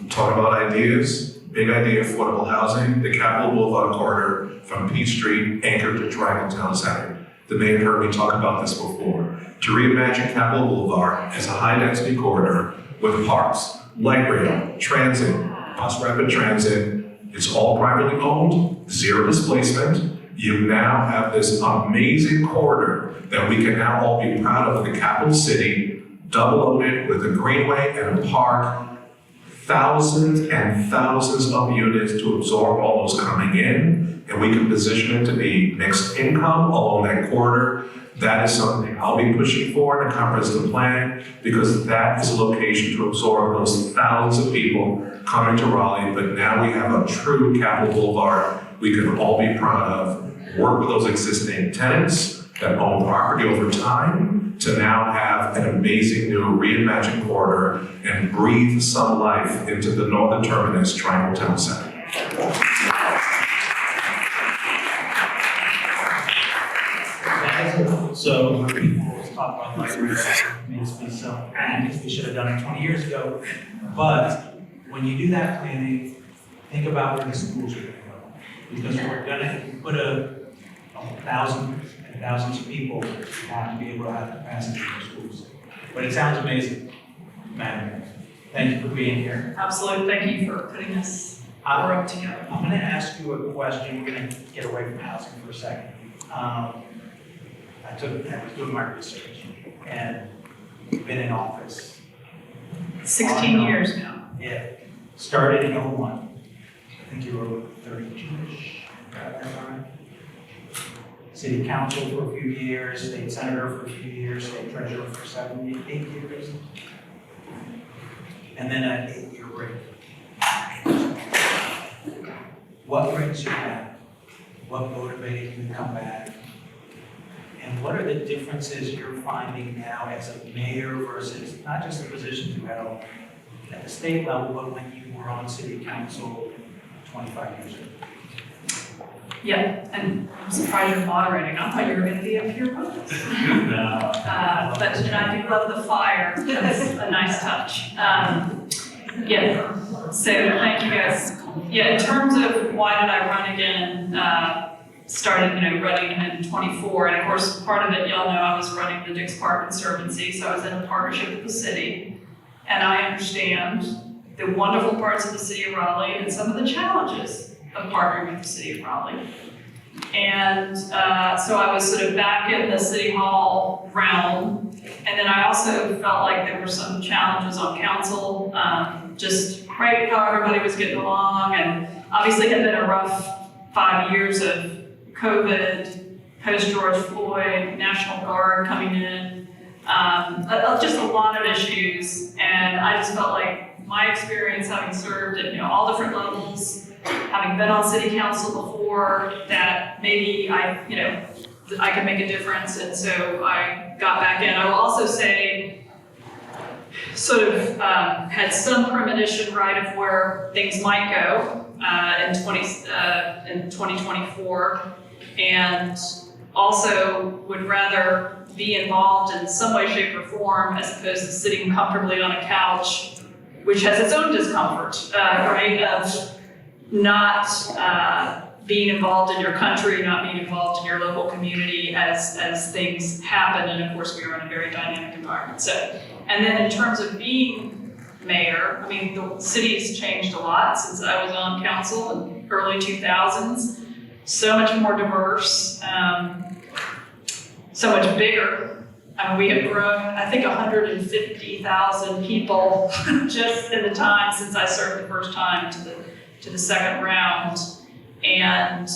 talk about ideas, big idea, affordable housing, the Capitol Boulevard corridor from Peach Street anchored to Triangle Town Center. The mayor heard me talk about this before. To reimagine Capitol Boulevard as a high-density corridor with parks, light rail, transit, bus rapid transit. It's all privately owned, zero displacement. You now have this amazing corridor that we can now all be proud of in the capital city, double loaded with a greenway and a park, thousands and thousands of units to absorb all those coming in, and we can position it to be mixed income along that corridor. That is something I'll be pushing for in the comprehensive plan, because that is a location to absorb those thousands of people coming to Raleigh. But now we have a true Capitol Boulevard we can all be proud of, work with those existing tenants that own property over time to now have an amazing new reimagined corridor and breathe some life into the northern terminus, Triangle Town Center. So people always talk about library, needs to be so, we should have done it 20 years ago. But when you do that planning, think about where the schools are gonna go. Because we're gonna put thousands of people, we have to be able to have capacity in the schools. But it sounds amazing, Madam. Thank you for being here. Absolutely, thank you for putting this forum together. I'm gonna ask you a question, we're gonna get away from housing for a second. I was doing my research and been in office. 16 years now. Yeah, started in 01. I think you were 32-ish, that's all right. City council for a few years, state senator for a few years, state treasurer for 8 years. And then an 8-year break. What brings you back? What motivated you to come back? And what are the differences you're finding now as a mayor versus not just the positions you held at the state level, but when you were on city council 25 years ago? Yeah, and I'm surprised you're moderating. I thought you were going to be up here with us. But and I do love the fire. That's a nice touch. Yeah, so thank you guys. Yeah, in terms of why did I run again, started, running in 24, and of course, part of it, y'all know I was running the Dix Park Conservancy, so I was in a partnership with the city, and I understand the wonderful parts of the city of Raleigh and some of the challenges of partnering with the city of Raleigh. And so I was sort of back in the city hall realm, and then I also felt like there were some challenges on council, just right how everybody was getting along, and obviously it had been a rough 5 years of COVID, post-George Floyd, National Guard coming in, just a lot of issues. And I just felt like my experience having served at all different levels, having been on city council before, that maybe I could make a difference. And so I got back in. I will also say, sort of had some premonition, right, of where things might go in 2024. And also would rather be involved in some way, shape, or form as opposed to sitting comfortably on a couch which has its own discomfort, right, of not being involved in your country, not being involved in your local community as things happen, and of course we are in a very dynamic environment. So, and then in terms of being mayor, I mean, the city has changed a lot since I was on council in early 2000s. So much more diverse, so much bigger. I mean, we have grown, I think, 150,000 people just in the time since I served the first time to the second round. And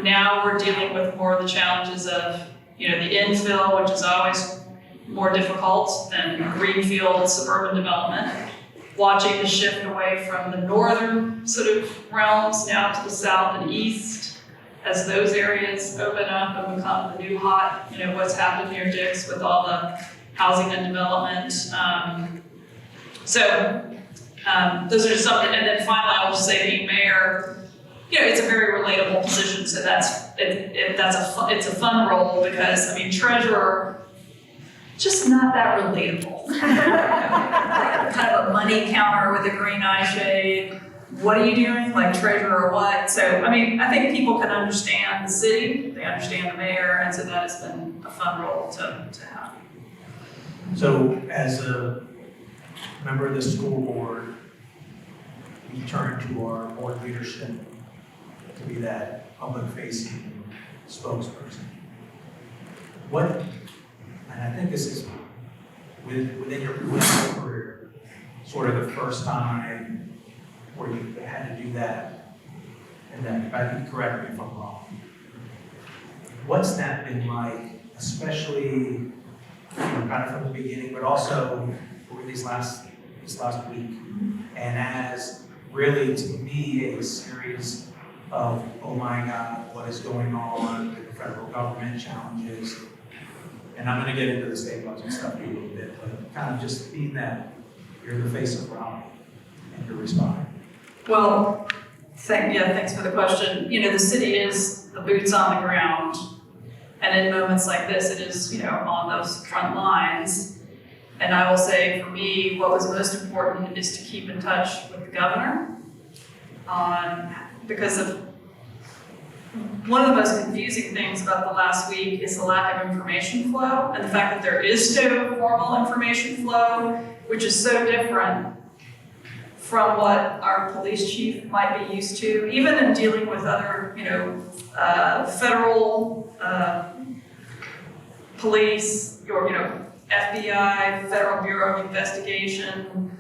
now we're dealing with more of the challenges of, the infill, which is always more difficult than greenfield suburban development. Watching the shift away from the northern sort of realms now to the south and east as those areas open up and become the new hot, what's happened near Dix with all the housing and development. Those are just something, and then finally I'll just say being mayor, it's a very relatable position, so it's a fun role because, I mean, treasurer, just not that relatable. Kind of a money counter with a green eye shade. What are you doing? Like treasurer or what? So, I mean, I think people can understand the city, they understand the mayor, and so that has been a fun role to have. So as a member of the school board, we turn to our board leadership to be that public-facing spokesperson. And I think this is within your political career, sort of the first time where you had to do that, and then, if I can correct me if I'm wrong. What's that been like, especially kind of from the beginning, but also over this last week, and as really to me a series of, oh my God, what is going on with the federal government challenges. And I'm going to get into the state budget stuff in a little bit, but kind of just being that you're the face of Raleigh and you're responding. Well, thanks for the question. The city is the boots on the ground, and in moments like this, it is, on those front lines. And I will say, for me, what was most important is to keep in touch with the governor because of one of the most confusing things about the last week is the lack of information flow and the fact that there is no formal information flow, which is so different from what our police chief might be used to, even in dealing with other, federal police, or FBI, Federal Bureau of Investigation,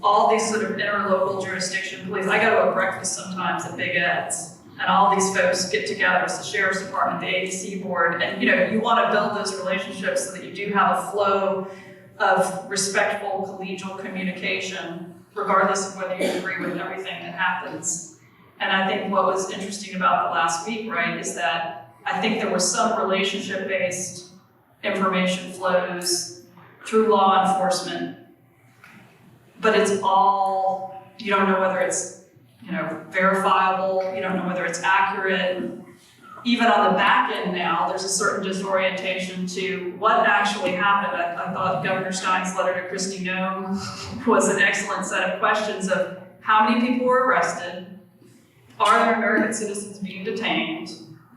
all these sort of interlocal jurisdiction police. I go to a breakfast sometimes at Big Ed's, and all these folks get together, it's the Sheriff's Department, the ADC board, and you want to build those relationships so that you do have a flow of respectful collegial communication, regardless of whether you agree with everything that happens. And I think what was interesting about the last week, right, is that I think there were some relationship-based information flows through law enforcement, but it's all, you don't know whether it's, verifiable, you don't know whether it's accurate. Even on the back end now, there's a certain disorientation to what actually happened. I thought Governor Stein's letter to Kristi Noem was an excellent set of questions of how many people were arrested, are there American citizens being detained,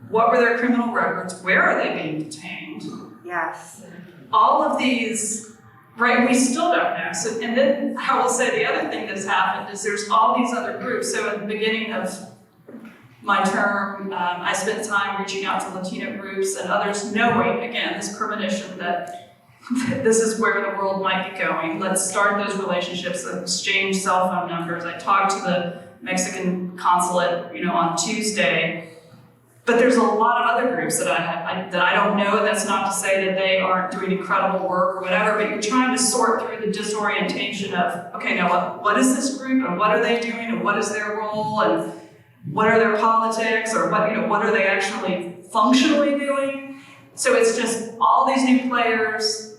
what were their criminal records, where are they being detained? Yes. All of these, right, we still don't know. So, and then I will say the other thing that's happened is there's all these other groups. So at the beginning of my term, I spent time reaching out to Latino groups and others knowing, again, this premonition that this is where the world might be going. Let's start those relationships, exchange cell phone numbers. I talked to the Mexican consulate, on Tuesday. But there's a lot of other groups that I don't know. That's not to say that they aren't doing incredible work or whatever, but you're trying to sort through the disorientation of, okay, now what is this group and what are they doing and what is their role and what are their politics or what are they actually functionally doing? So it's just all these new players.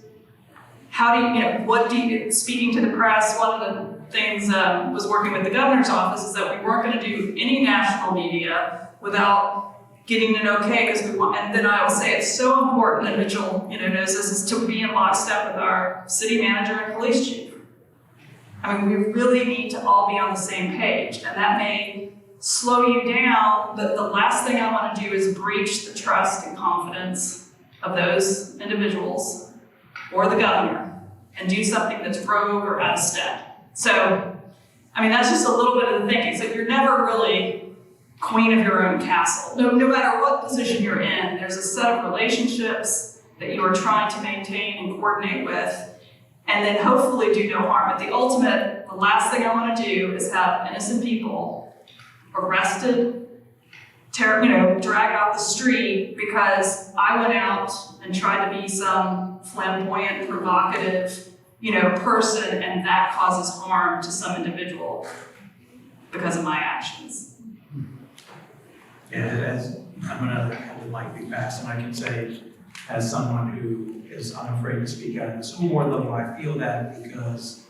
Speaking to the press, one of the things was working with the governor's office is that we weren't going to do any national media without getting an okay, because we want, and then I will say it's so important, and Mitchell, knows this, is to be in lockstep with our city manager and police chief. I mean, we really need to all be on the same page, and that may slow you down, but the last thing I want to do is breach the trust and confidence of those individuals or the governor and do something that's rogue or out of step. So, I mean, that's just a little bit of the thinking. So you're never really queen of your own castle. No matter what position you're in, there's a set of relationships that you are trying to maintain and coordinate with, and then hopefully do no harm. But the last thing I want to do is have innocent people arrested, dragged off the street because I went out and tried to be some flamboyant, provocative, person, and that causes harm to some individual because of my actions. And as I'm I would like to be fast, and I can say, as someone who is unafraid to speak out at the school board level, I feel that because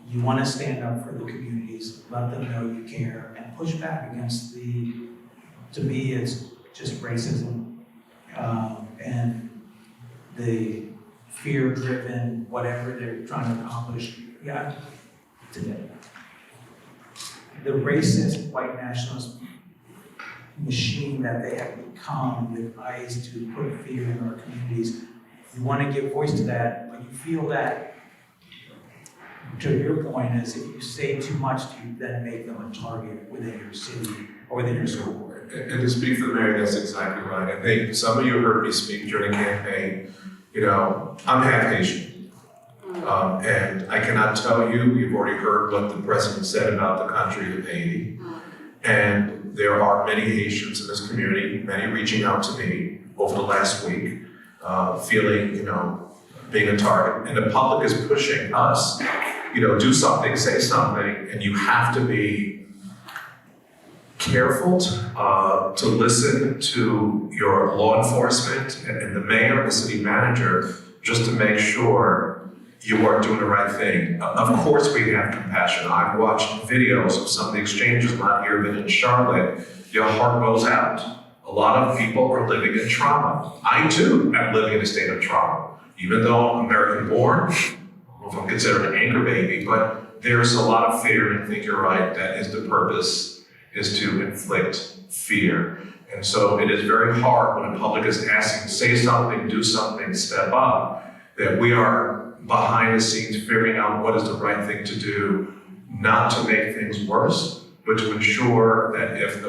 you want to stand up for the communities, let them know you care, and push back against to me, it's just racism and the fear-driven, whatever they're trying to accomplish. Yeah, today. The racist white nationalist machine that they have become with ICE to put fear in our communities. You want to give voice to that, but you feel that, to your point, is if you say too much, you then make them a target within your city or within your school board. And to speak for the mayor, that's exactly right. I think some of you heard me speak during the campaign. I'm half Haitian. And I cannot tell you, you've already heard what the president said about the country of Haiti. And there are many Haitians in this community, many reaching out to me over the last week, feeling, being a target. And the public is pushing us, do something, say something, and you have to be careful to listen to your law enforcement and the mayor and the city manager just to make sure you are doing the right thing. Of course we have compassion. I've watched videos of some of the exchanges not here but in Charlotte. Your heart goes out. A lot of people are living in trauma. I too am living in a state of trauma. Even though I'm American born, I don't know if I'm considered an anchor baby, but there's a lot of fear, and I think you're right, that is the purpose, is to inflict fear. And so it is very hard when the public is asking, say something, do something, step up, that we are behind the scenes figuring out what is the right thing to do, not to make things worse, but to ensure that if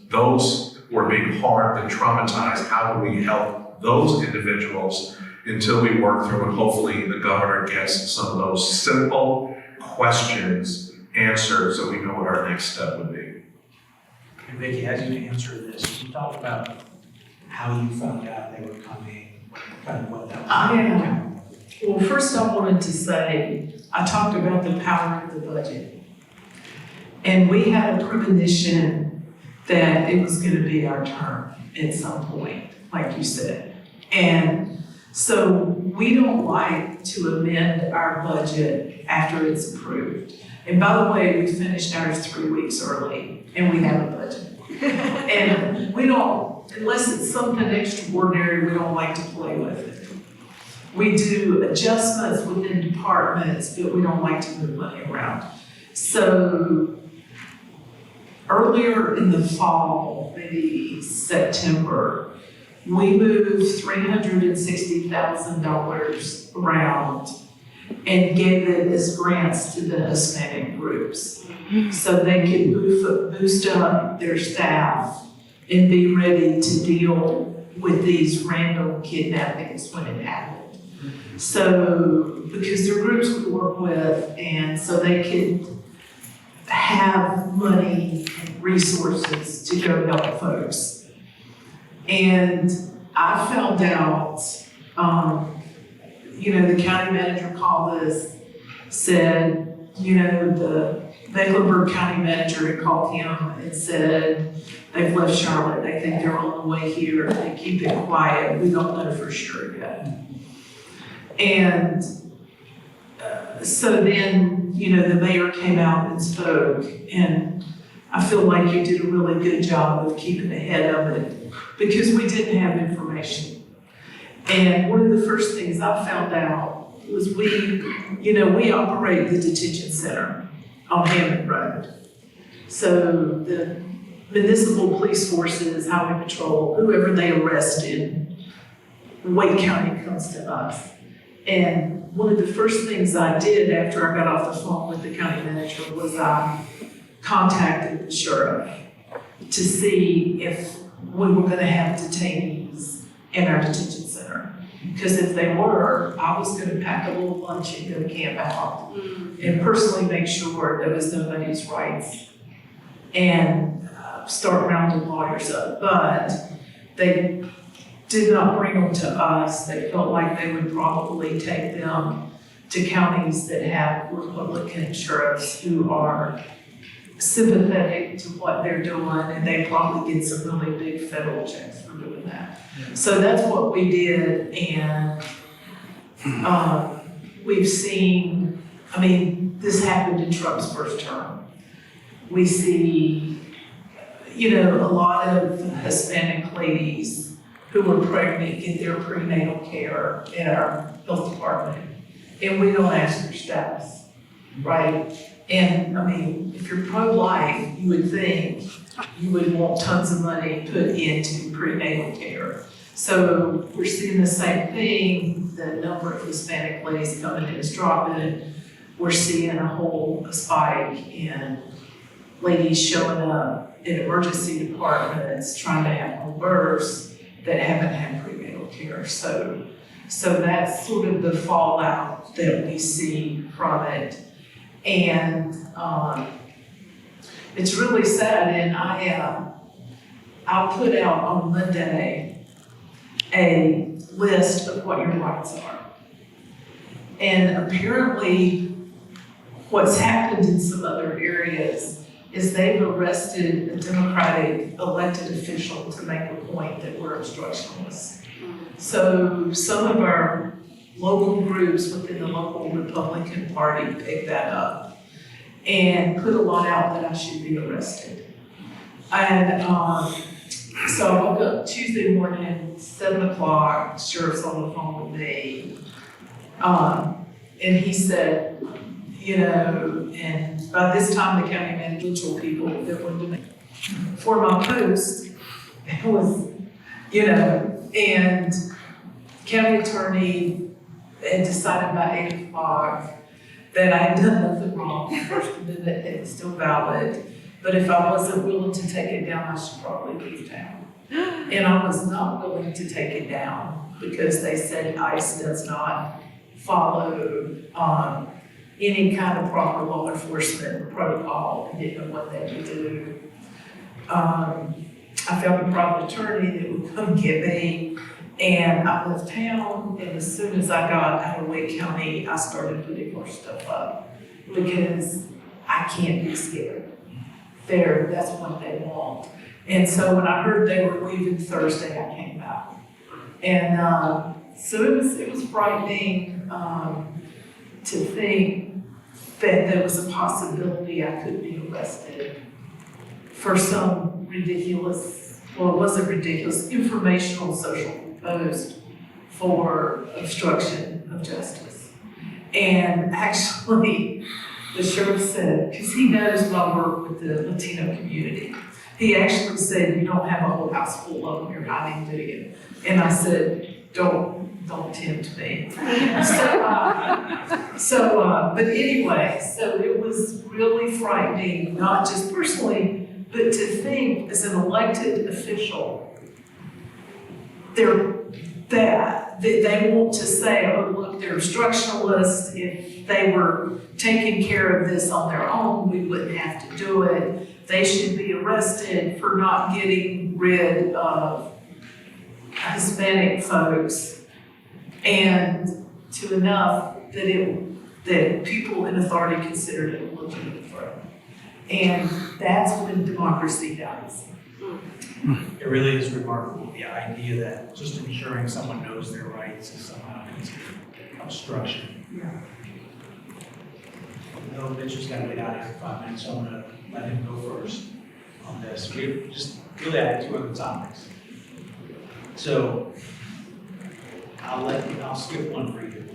those who are being harmed and traumatized, how do we help those individuals until we work through, and hopefully the governor gets some of those simple questions answered so we know what our next step would be. And Vicki, as you answer this, you talk about how you found out they were coming, kind of what that was. Well, first I wanted to say, I talked about the power of the budget. And we had a premonition that it was gonna be our turn at some point, like you said. And so we don't like to amend our budget after it's approved. And by the way, we finished ours 3 weeks early and we have a budget. And we don't, unless it's something extraordinary, we don't like to play with it. We do adjustments within departments, but we don't like to move money around. So earlier in the fall, maybe September, we moved $360,000 around and gave it as grants to the Hispanic groups. So they could boost up their staff and be ready to deal with these random kidnappings when it happened. So, because they're groups we work with, and so they could have money and resources to go help folks. And I found out, the county manager called us, said, the Mecklenburg County manager had called him and said, they've left Charlotte, they think they're on the way here, they keep it quiet, we don't know for sure yet. And so then, the mayor came out and spoke, and I feel like you did a really good job of keeping ahead of it because we didn't have information. And one of the first things I found out was we operate the detention center on Hammond Road. So the municipal police forces, highway patrol, whoever they arrest in Wake County comes to us. And one of the first things I did after I got off the phone with the county manager was I contacted the sheriff to see if we were gonna have detainees in our detention center. Because if they were, I was gonna pack a little lunch and go camp out and personally make sure there was nobody's rights and start rounding lawyers up. But they did not bring them to us. They felt like they would probably take them to counties that have Republican sheriffs who are sympathetic to what they're doing, and they probably get some really big federal checks for doing that. So that's what we did, and we've seen, this happened in Trump's first term. We see, a lot of Hispanic ladies who were pregnant get their prenatal care in our health department, and we don't ask their status, right? And if you're pro-life, you would think you would want tons of money put into prenatal care. So we're seeing the same thing. The number of Hispanic ladies coming in is dropping. We're seeing a spike in ladies showing up in emergency departments trying to have home births that haven't had prenatal care. So that's sort of the fallout that we see from it. And it's really sad, and I'll put out on Monday a list of what your rights are. And apparently what's happened in some other areas is they've arrested a Democratic elected official to make a point that we're obstructionists. So some of our local groups within the local Republican Party picked that up and put a lot out that I should be arrested. And so I woke up Tuesday morning, 7 o'clock, sheriff's on the phone with me. And he said, and by this time the county manager people that were doing for my post, it was, and county attorney had decided by 8 o'clock that I had done nothing wrong. The First Amendment is still valid, but if I wasn't willing to take it down, I should probably leave town. And I was not willing to take it down because they said ICE does not follow any kind of proper law enforcement protocol and didn't know what they would do. I found a private attorney that would come get me, and I left town, and as soon as I got out of Wake County, I started putting more stuff up because I can't be scared. That's what they want. And so when I heard they were leaving Thursday, I came back. And so it was frightening to think that there was a possibility I could be arrested for some ridiculous, well, it wasn't ridiculous, informational social post for obstruction of justice. And actually, the sheriff said, because he knows my work with the Latino community, he actually said, "You don't have a whole house full of them you're hiding, do you?" And I said, don't tempt me. But anyway, so it was really frightening, not just personally, but to think as an elected official, they want to say, oh, look, they're obstructionists. If they were taking care of this on their own, we wouldn't have to do it. They should be arrested for not getting rid of Hispanic folks, and to enough that people in authority considered it a legitimate threat. And that's when democracy dies. It really is remarkable, the idea that just ensuring someone knows their rights is somehow considered obstruction. Yeah. No, Mitchell's got to get out of here in 5 minutes, so I'm going to let him go first on this. We just really had 2 other topics. So I'll skip one for you.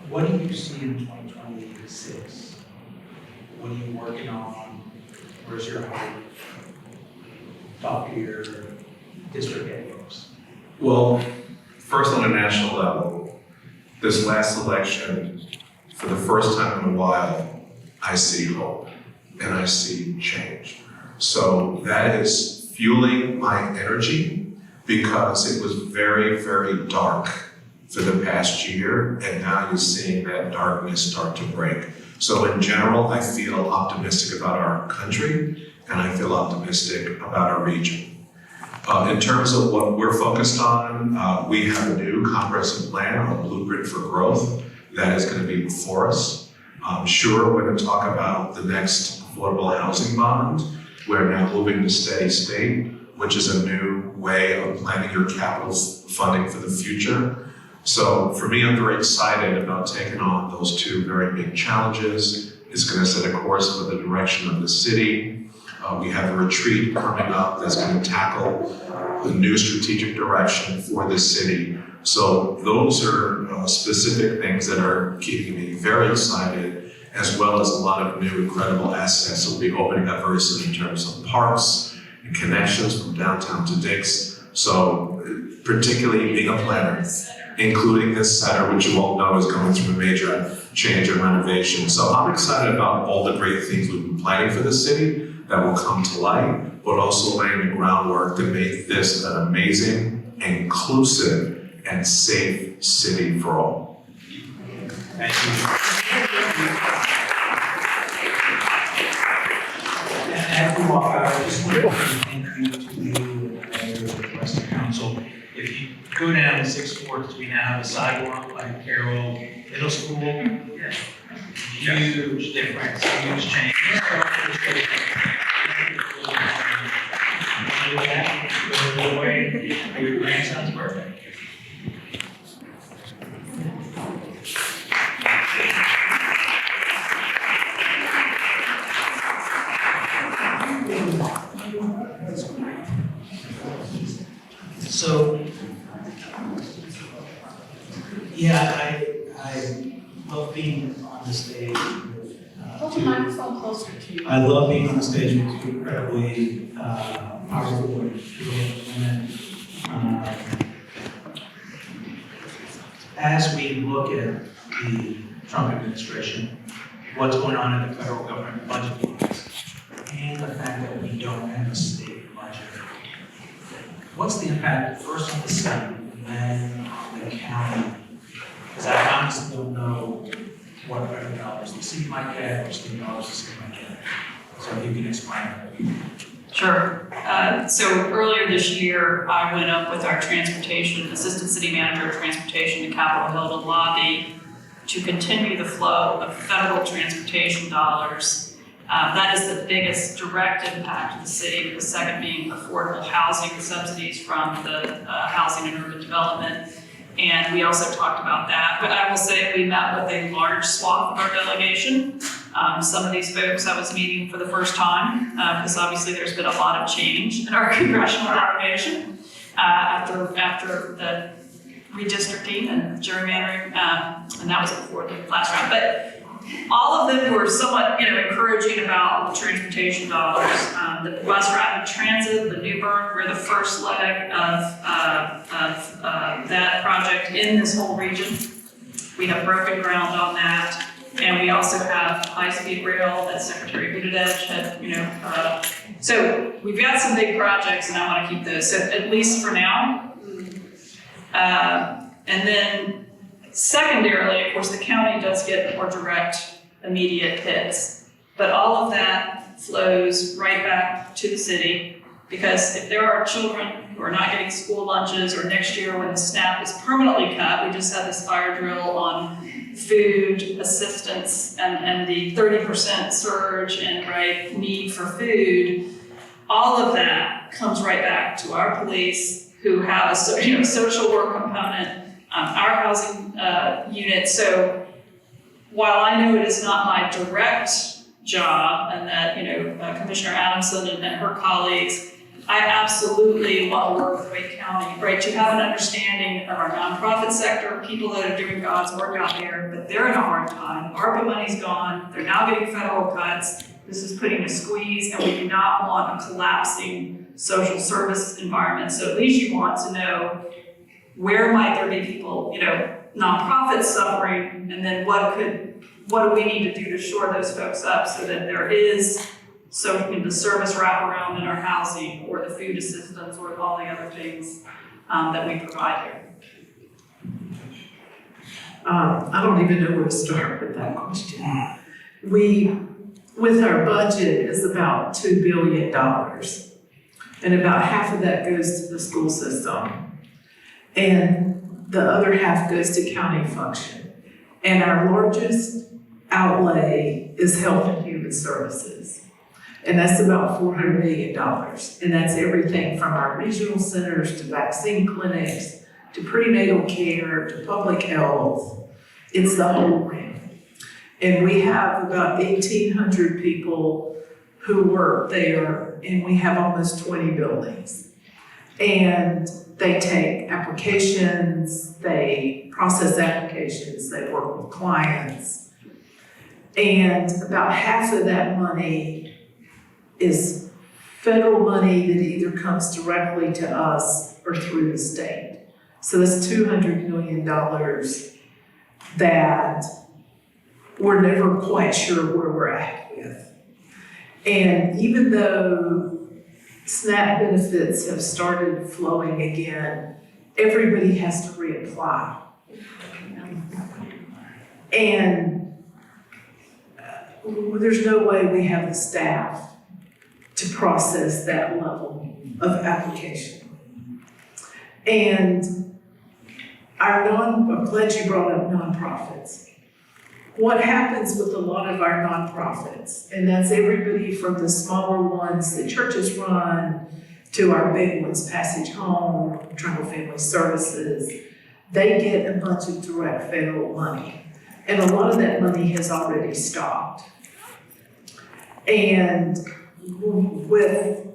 what do you see in 2026? What are you working on? Where's your hope? Talk to your district head folks. Well, first on a national level, this last election, for the first time in a while, I see hope and I see change. So that is fueling my energy because it was very, very dark for the past year, and now you're seeing that darkness start to break. So in general, I feel optimistic about our country, and I feel optimistic about our region. In terms of what we're focused on, we have a new comprehensive plan, a blueprint for growth that is going to be before us. Sure, we're going to talk about the next affordable housing bond. We're now moving to steady state, which is a new way of planning your capital funding for the future. So for me, I'm very excited about taking on those two very big challenges. It's going to set a course for the direction of the city. We have a retreat coming up that's going to tackle the new strategic direction for the city. So those are specific things that are keeping me very excited, as well as a lot of new incredible assets that will be opening up very soon in terms of parks and connections from downtown to Dix. So particularly being a planner, including this center, which you all know is going through a major change and renovation. So I'm excited about all the great things we've been planning for the city that will come to light, but also laying the groundwork to make this an amazing, inclusive, and safe city for all. Thank you. And after we walk out, I just want to thank you to you and the mayor and the rest of the council. If you go down 6th Court, we now have a sidewalk like Carroll Middle School. Huge difference, huge change. Your grandson's birthday. So, yeah, I love being on the stage with Hold the microphone closer to you. I love being on the stage with two incredibly powerful women. As we look at the Trump administration, what's going on in the federal government budget-wise, and the fact that we don't have a state budget, what's the impact first on the city and then on the county? Because I honestly don't know what federal dollars the city might get or state dollars the city might get. So if you can explain that. Sure. So earlier this year, I went up with our Assistant City Manager of Transportation to Capitol Hill to lobby to continue the flow of federal transportation dollars. That is the biggest direct impact of the city, the second being affordable housing subsidies from the Housing and Urban Development. And we also talked about that. But I will say we met with a large swath of our delegation. Some of these folks I was meeting for the first time, because obviously there's been a lot of change in our congressional delegation after the redistricting and gerrymandering, and that was before the last round. But all of them were somewhat, encouraging about the transportation dollars. The bus rapid transit, the New Bern, we're the first leg of that project in this whole region. We have broken ground on that. And we also have high-speed rail that Secretary Buttigieg had, so we've got some big projects and I want to keep those, so at least for now. And then secondarily, of course, the county does get more direct, immediate hits. But all of that flows right back to the city, because if there are children who are not getting school lunches, or next year when the SNAP is permanently cut, we just had this fire drill on food assistance and the 30% surge in need for food, all of that comes right back to our police, who have a social work component, our housing unit. So while I know it is not my direct job, and that Commissioner Adamson and her colleagues I absolutely want to work with Wake County, right, to have an understanding of our nonprofit sector, people that are doing God's work out there, but they're in a hard time. ARPA money's gone, they're now getting federal cuts. This is putting a squeeze, and we do not want a collapsing social service environment. So at least you want to know where might there be people, nonprofits suffering, and then what do we need to do to shore those folks up so that there is the service wraparound in our housing, or the food assistance, or all the other things that we provide here. I don't even know where to start with that question. With our budget is about $2 billion, and about half of that goes to the school system, and the other half goes to county function. And our largest outlay is health and human services. And that's about $400 million. And that's everything from our regional centers to vaccine clinics, to prenatal care, to public health. It's the whole ring. And we have about 1,800 people who work there, and we have almost 20 buildings. And they take applications, they process applications, they work with clients. And about half of that money is federal money that either comes directly to us or through the state. So that's $200 million that we're never quite sure where we're at with. And even though SNAP benefits have started flowing again, everybody has to reapply. And there's no way we have the staff to process that level of application. And I'm glad you brought up nonprofits. What happens with a lot of our nonprofits, and that's everybody from the smaller ones that churches run to our big ones, Passage Home, Trumbull Family Services, they get a bunch of direct federal money. And a lot of that money has already stopped. And with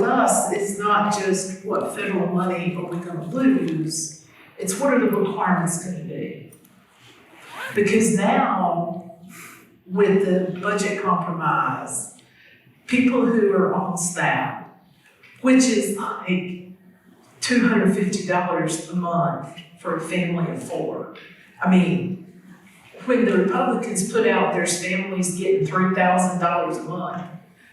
us, it's not just what federal money are we gonna lose, it's what are the requirements gonna be? Because now, with the budget compromise, people who are on staff, which is like $250 a month for a family of 4. I mean, when the Republicans put out their families getting $3,000 a month,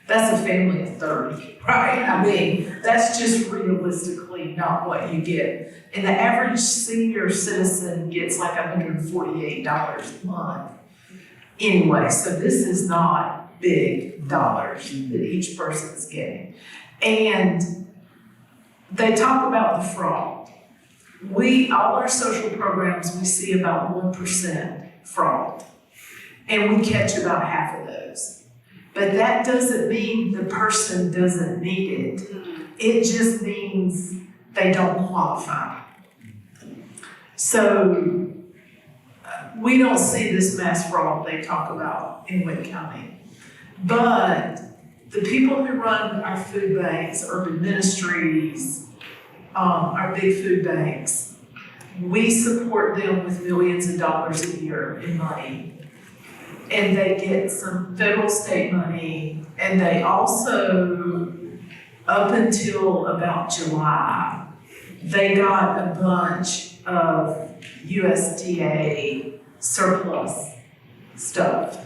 that's a family of 30, right? I mean, that's just realistically not what you get. And the average senior citizen gets like $148 a month anyway. So this is not big dollars that each person's getting. And they talk about the fraud. All our social programs, we see about 1% fraud. And we catch about half of those. But that doesn't mean the person doesn't need it. It just means they don't qualify. So we don't see this mass fraud they talk about in Wake County. But the people who run our food banks, urban ministries, our big food banks, we support them with millions of dollars a year in money. And they get some federal state money, and they also, up until about July, they got a bunch of USDA surplus stuff.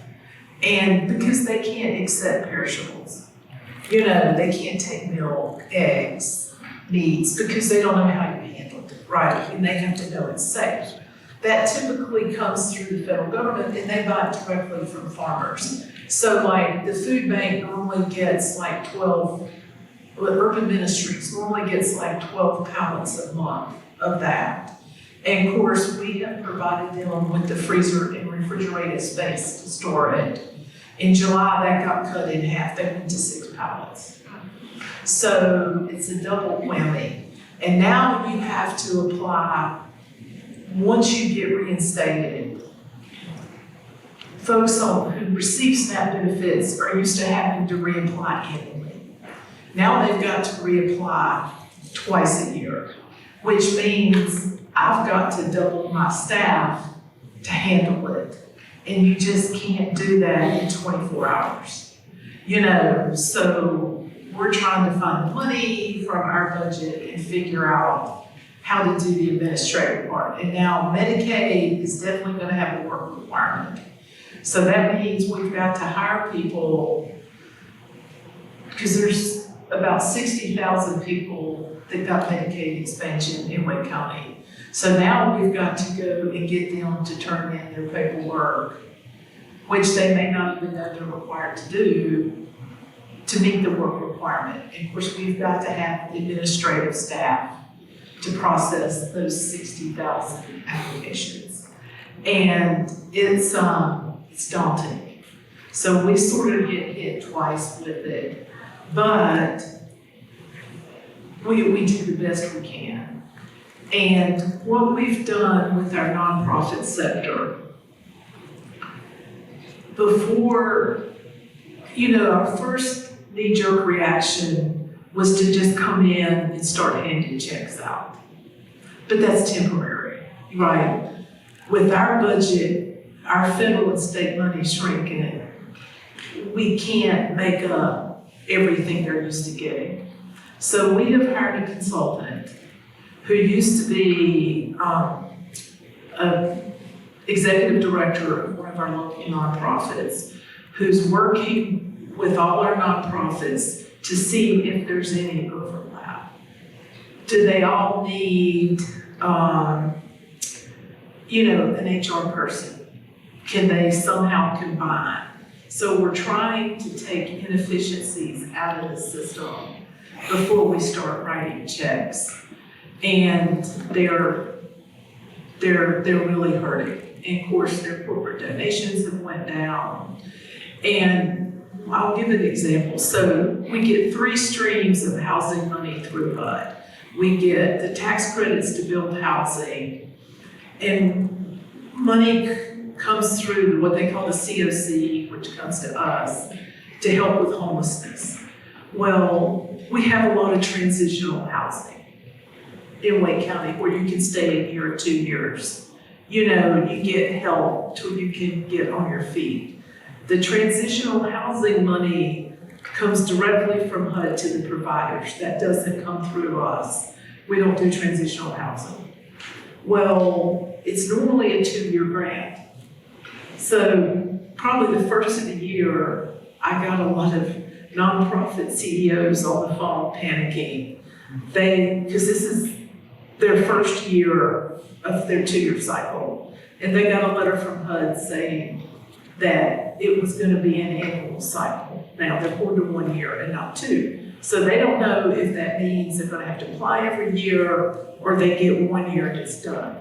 And because they can't accept perishables, they can't take milk, eggs, meats, because they don't know how you handled it, right? And they have to know it's safe. That typically comes through the federal government, and they buy it directly from farmers. So like the food bank normally gets like 12, urban ministries normally gets like 12 pallets a month of that. And of course, we have provided them with the freezer and refrigerated space to store it. In July, that got cut in half, they went to 6 pallets. So it's a double whammy. And now you have to apply. Once you get reinstated, folks who receive SNAP benefits are used to having to reapply annually. Now they've got to reapply twice a year, which means I've got to double my staff to handle it. And you just can't do that in 24 hours. You know, so we're trying to find the money from our budget and figure out how to do the administrative part. And now Medicaid is definitely gonna have a work requirement. So that means we've got to hire people, because there's about 60,000 people that got Medicaid expansion in Wake County. So now we've got to go and get them to turn in their paperwork, which they may not even know they're required to do to meet the work requirement. And of course, we've got to have administrative staff to process those 60,000 applications. And it's daunting. So we sort of get hit twice with it, but we do the best we can. And what we've done with our nonprofit sector, before, you know, our first knee-jerk reaction was to just come in and start handing checks out. But that's temporary, right? With our budget, our federal and state money shrinking, we can't make up everything they're used to getting. So we have hired a consultant who used to be an executive director of one of our local nonprofits, who's working with all our nonprofits to see if there's any overlap. Do they all need, an HR person? Can they somehow combine? So we're trying to take inefficiencies out of the system before we start writing checks. And they're really hurting. And of course, their corporate donations have went down. And I'll give an example. So we get 3 streams of housing money through HUD. We get the tax credits to build housing, and money comes through what they call the COC, which comes to us to help with homelessness. Well, we have a lot of transitional housing in Wake County where you can stay a year or 2 years. You know, you get help till you can get on your feet. The transitional housing money comes directly from HUD to the providers. That doesn't come through us. We don't do transitional housing. Well, it's normally a 2-year grant. So probably the first of the year, I got a lot of nonprofit CEOs on the phone panicking. Because this is their first year of their 2-year cycle. And they got a letter from HUD saying that it was going to be an annual cycle. Now they're going to 1 year and not 2. So they don't know if that means they're going to have to apply every year or they get 1 year and it's done.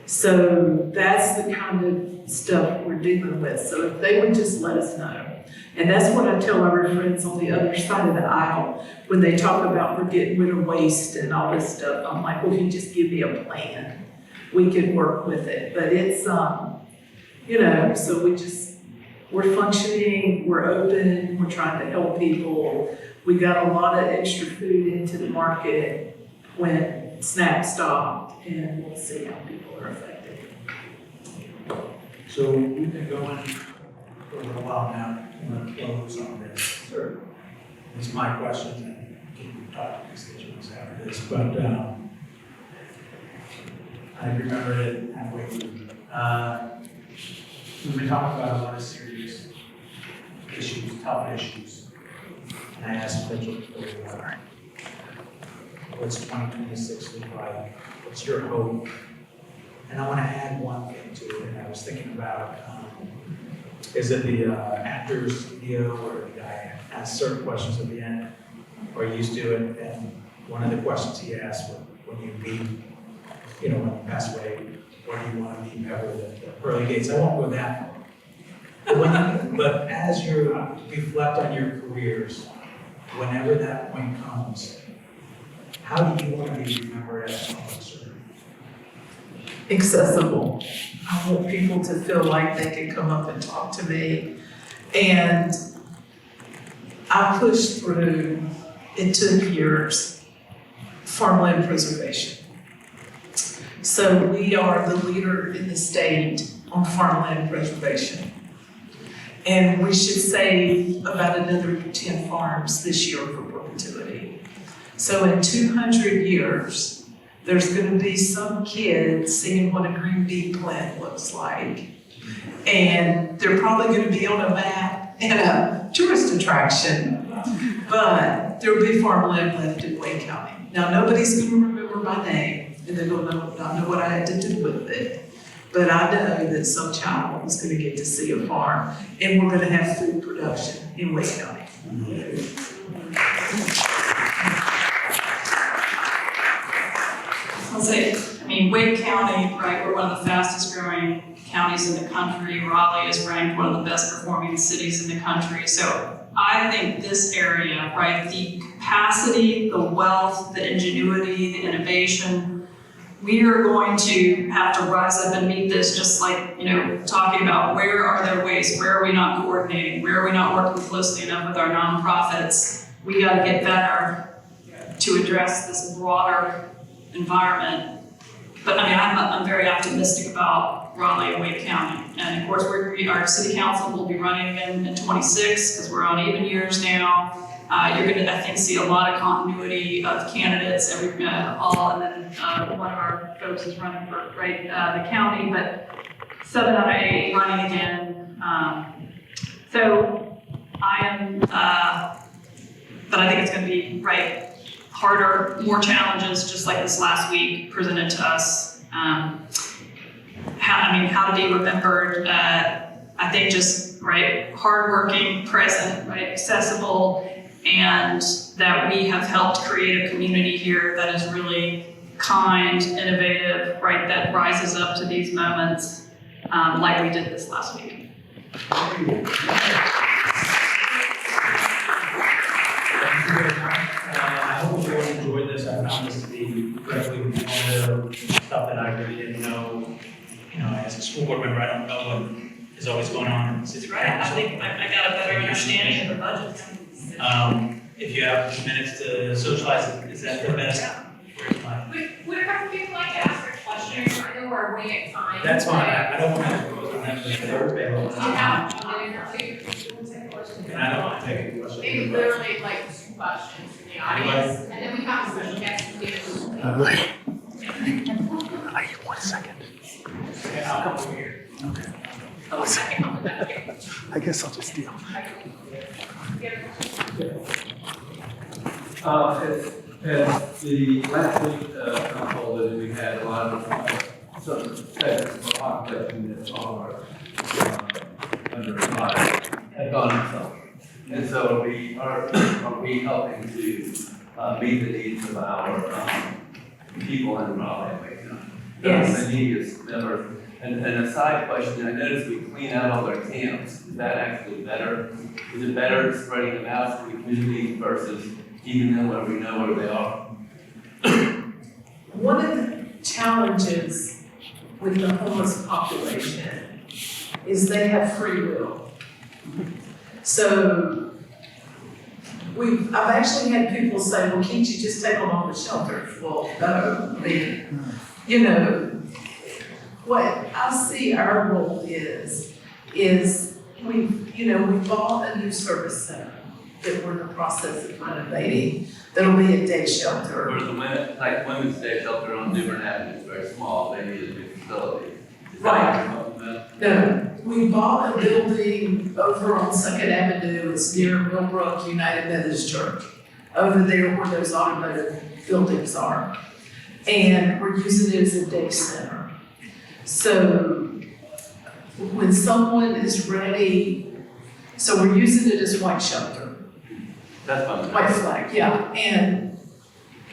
So that's the kind of stuff we're dealing with. So if they would just let us know. And that's what I tell our friends on the other side of the aisle when they talk about we're getting rid of waste and all this stuff. I'm like, well, if you just give me a plan, we can work with it. But it's, so we're functioning, we're open, we're trying to help people. We got a lot of extra food into the market when SNAP stopped, and we'll see how people are affected. So we've been going for a little while now, I'm gonna close on this. Sure. This is my question, and you can talk to constituents after this, but I remember it halfway through. We've been talking about a lot of serious issues, tough issues. And I asked Mitchell before, what's 2026 look like? What's your hope? And I want to add one thing to it, and I was thinking about, is it the actor's studio where the guy asks certain questions at the end, or used to it, and one of the questions he asked when you leave, when you pass away, where do you want to leave ever, the pearly gates? I won't go that far. But as you reflect on your careers, whenever that point comes, how do you want to be remembered as an officer? Accessible. I want people to feel like they can come up and talk to me. And I push through it took years, farmland preservation. So we are the leader in the state on farmland preservation. And we should save about another 10 farms this year for perpetuity. So in 200 years, there's gonna be some kid seeing what a green bean plant looks like. And they're probably gonna be on a map and a tourist attraction, but there'll be farmland left in Wayne County. Now, nobody's gonna remember my name, and they're gonna not know what I had to do with it. But I know that some child is gonna get to see a farm, and we're gonna have food production in Wayne County. I'll say, I mean, Wake County, right, we're one of the fastest growing counties in the country. Raleigh is ranked one of the best performing cities in the country. So I think this area, right, the capacity, the wealth, the ingenuity, the innovation, we are going to have to rise up and meet this, just like, you know, talking about where are there ways, where are we not coordinating, where are we not working closely enough with our nonprofits. We gotta get better to address this broader environment. But I mean, I'm very optimistic about Raleigh and Wake County. And of course, our city council will be running again in 26, because we're on even years now. You're gonna, I think, see a lot of continuity of candidates, and then one of our folks is running for the county, but 7 out of 8 running again. So I am, but I think it's gonna be harder, more challenges, just like this last week presented to us. How to be remembered, I think just, hardworking, present, accessible, and that we have helped create a community here that is really kind, innovative, that rises up to these moments, like we did this last week. Thank you very much. I hope you all enjoyed this. I found this to be incredibly informative, stuff that I really didn't know. You know, as a school board member, I don't know what is always going on in the city council. I think I got a better understanding of the budget. If you have minutes to socialize, is that the best? Where's my? Would a couple people like to ask a question? I know we're way at time. That's fine. I don't want to close on that, but they're available. Yeah, a minute or two. And I don't want to take a question. Maybe literally like 2 questions from the audience, and then we have a special guest who gives. I need 1 second. Okay, I'll come over here. Okay. Oh, second, I'll put that here. I guess I'll just deal. At the last week, council, that we had a lot of some segments of population that's on our under 5 had gone up. And so we are we helping to meet the needs of our people in Raleigh? Yes. The neediest members. And a side question, I noticed we clean out all our camps. Is that actually better? Is it better spreading them out to the community versus keeping them where we know where they are? One of the challenges with the homeless population is they have free will. So I've actually had people say, well, can't you just take them on the shelter? Well, no, I mean, you know, what I see our role is we bought a new service center that we're in the process of renovating. That'll be a day shelter. Whereas the women's day shelter on Newbern Avenue is very small, they need a new facility. Is that Right. what you're talking about? No, we bought a building over on Second Avenue. It's near Millbrook United Methodist Church, over there where those automotive buildings are. And we're using it as a day center. So when someone is ready, so we're using it as white shelter. That's fine. White flag, yeah, and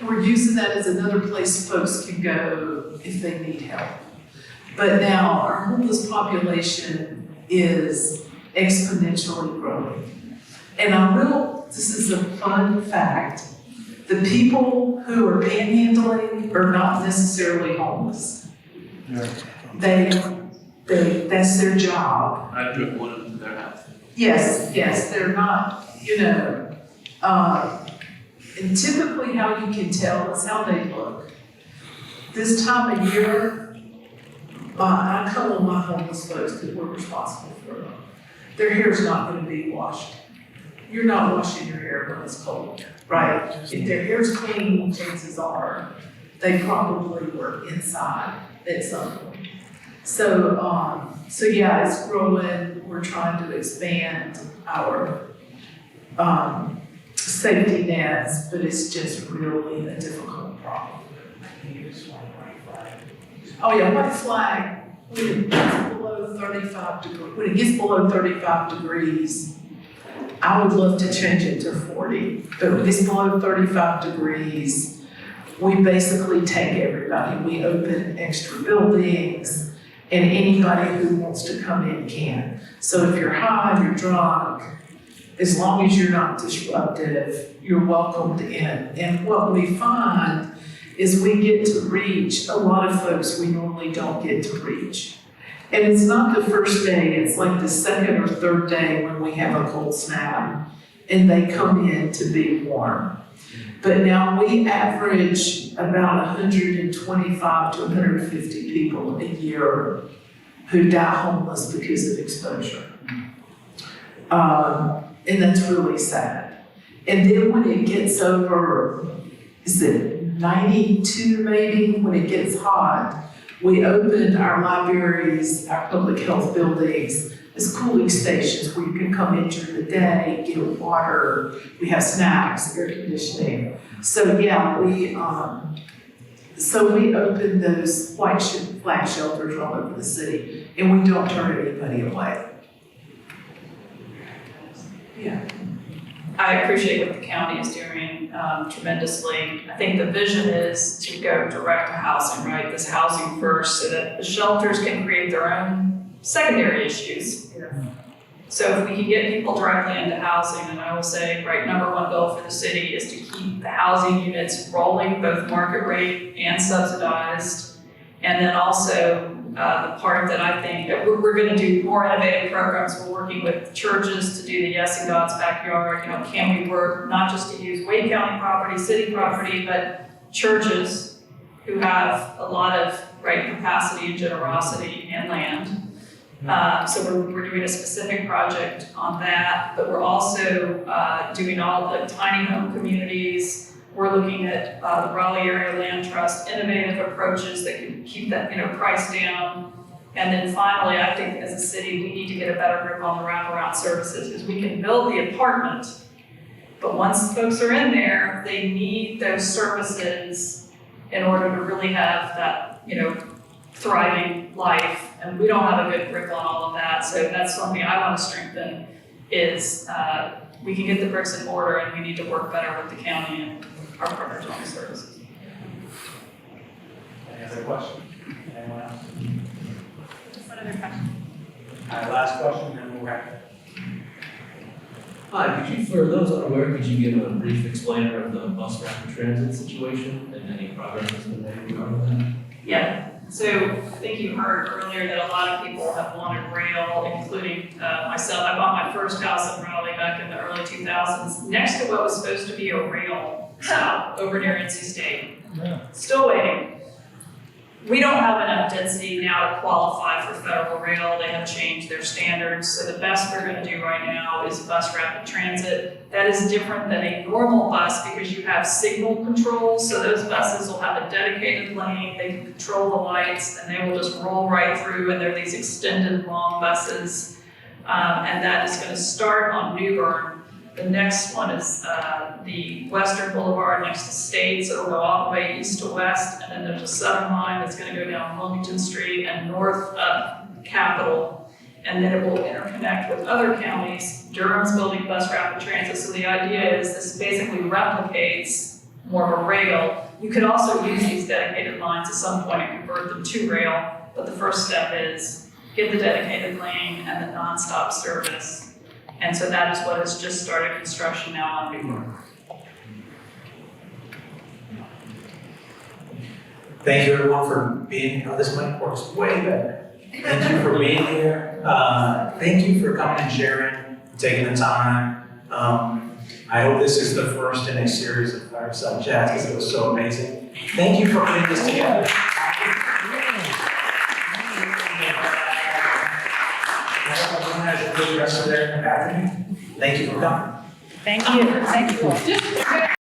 we're using that as another place folks can go if they need help. But now our homeless population is exponentially growing. And this is a fun fact, the people who are panhandling are not necessarily homeless. That's their job. I took one of them to their house. Yes, they're not, And typically how you can tell is how they look. This time of year, I call them my homeless folks because we're responsible for them. Their hair's not gonna be washed. You're not washing your hair when it's cold, right? If their hair's clean, chances are they probably were inside at some point. So yeah, it's growing. We're trying to expand our safety nets, but it's just really a difficult problem. Oh yeah, white flag, when it gets below 35 degrees, when it gets below 35 degrees, I would love to change it to 40, but when it's below 35 degrees, we basically take everybody. We open extra buildings, and anybody who wants to come in can. So if you're high, you're drunk, as long as you're not disruptive, you're welcomed in. And what we find is we get to reach a lot of folks we normally don't get to reach. And it's not the first day, it's like the second or third day when we have a cold snap and they come in to be warm. But now we average about 125 to 150 people a year who die homeless because of exposure. And that's really sad. And then when it gets over, is it 92 maybe, when it gets hot, we open our libraries, our public health buildings as cooling stations where you can come in during the day, get water, we have snacks, air conditioning. So yeah, we open those white flag shelters all over the city, and we don't turn anybody away. Yeah. I appreciate what the county is doing tremendously. I think the vision is to go direct to housing, right? This housing first, so that the shelters can create their own secondary issues. So if we can get people directly into housing, and I will say, right, number one goal for the city is to keep the housing units rolling, both market rate and subsidized. And then also the part that I think that we're going to do more innovative programs. We're working with churches to do the Yes in God's Backyard. You know, can we work not just to use Wade County property, city property, but churches who have a lot of capacity and generosity and land. So we're doing a specific project on that, but we're also doing all the tiny home communities. We're looking at the Raleigh Area Land Trust, innovative approaches that can keep that price down. And then finally, I think as a city, we need to get a better grip on the wraparound services, because we can build the apartment, but once folks are in there, they need those services in order to really have that, thriving life. And we don't have a good grip on all of that. So that's something I want to strengthen is we can get the bricks and mortar, and we need to work better with the county and our partners on the services. Any other questions? Anyone else? Just one other question. All right, last question, then we'll wrap it. Hi, for those unaware, could you give a brief explainer of the bus rapid transit situation and any progress that's been made regarding that? Yeah, so I think you heard earlier that a lot of people have wanted rail, including myself. I bought my first house in Raleigh back in the early 2000s, next to what was supposed to be a rail stop over near NC State. Still waiting. We don't have enough density now to qualify for federal rail. They have changed their standards. So the best we're going to do right now is bus rapid transit. That is different than a normal bus because you have signal controls. So those buses will have a dedicated lane. They can control the lights, and they will just roll right through. And they're these extended long buses. And that is going to start on New Bern. The next one is the Western Boulevard next to State, so it'll go all the way east to west, and then there's a southern line that's going to go down Wilmington Street and north up Capitol, and then it will interconnect with other counties. Durham's building bus rapid transit, so the idea is this basically replicates more of a rail. You could also use these dedicated lines at some point and convert them to rail, but the first step is get the dedicated lane and the nonstop service. And so that is what has just started construction now on New York. Thank you everyone for being here. Oh, this mic works way better. Thank you for being here. Thank you for coming and sharing, taking the time. I hope this is the first in a series of fireside chats because it was so amazing. Thank you for putting this together. I hope everyone has a good rest of their afternoon. Thank you for coming. Thank you. Thank you.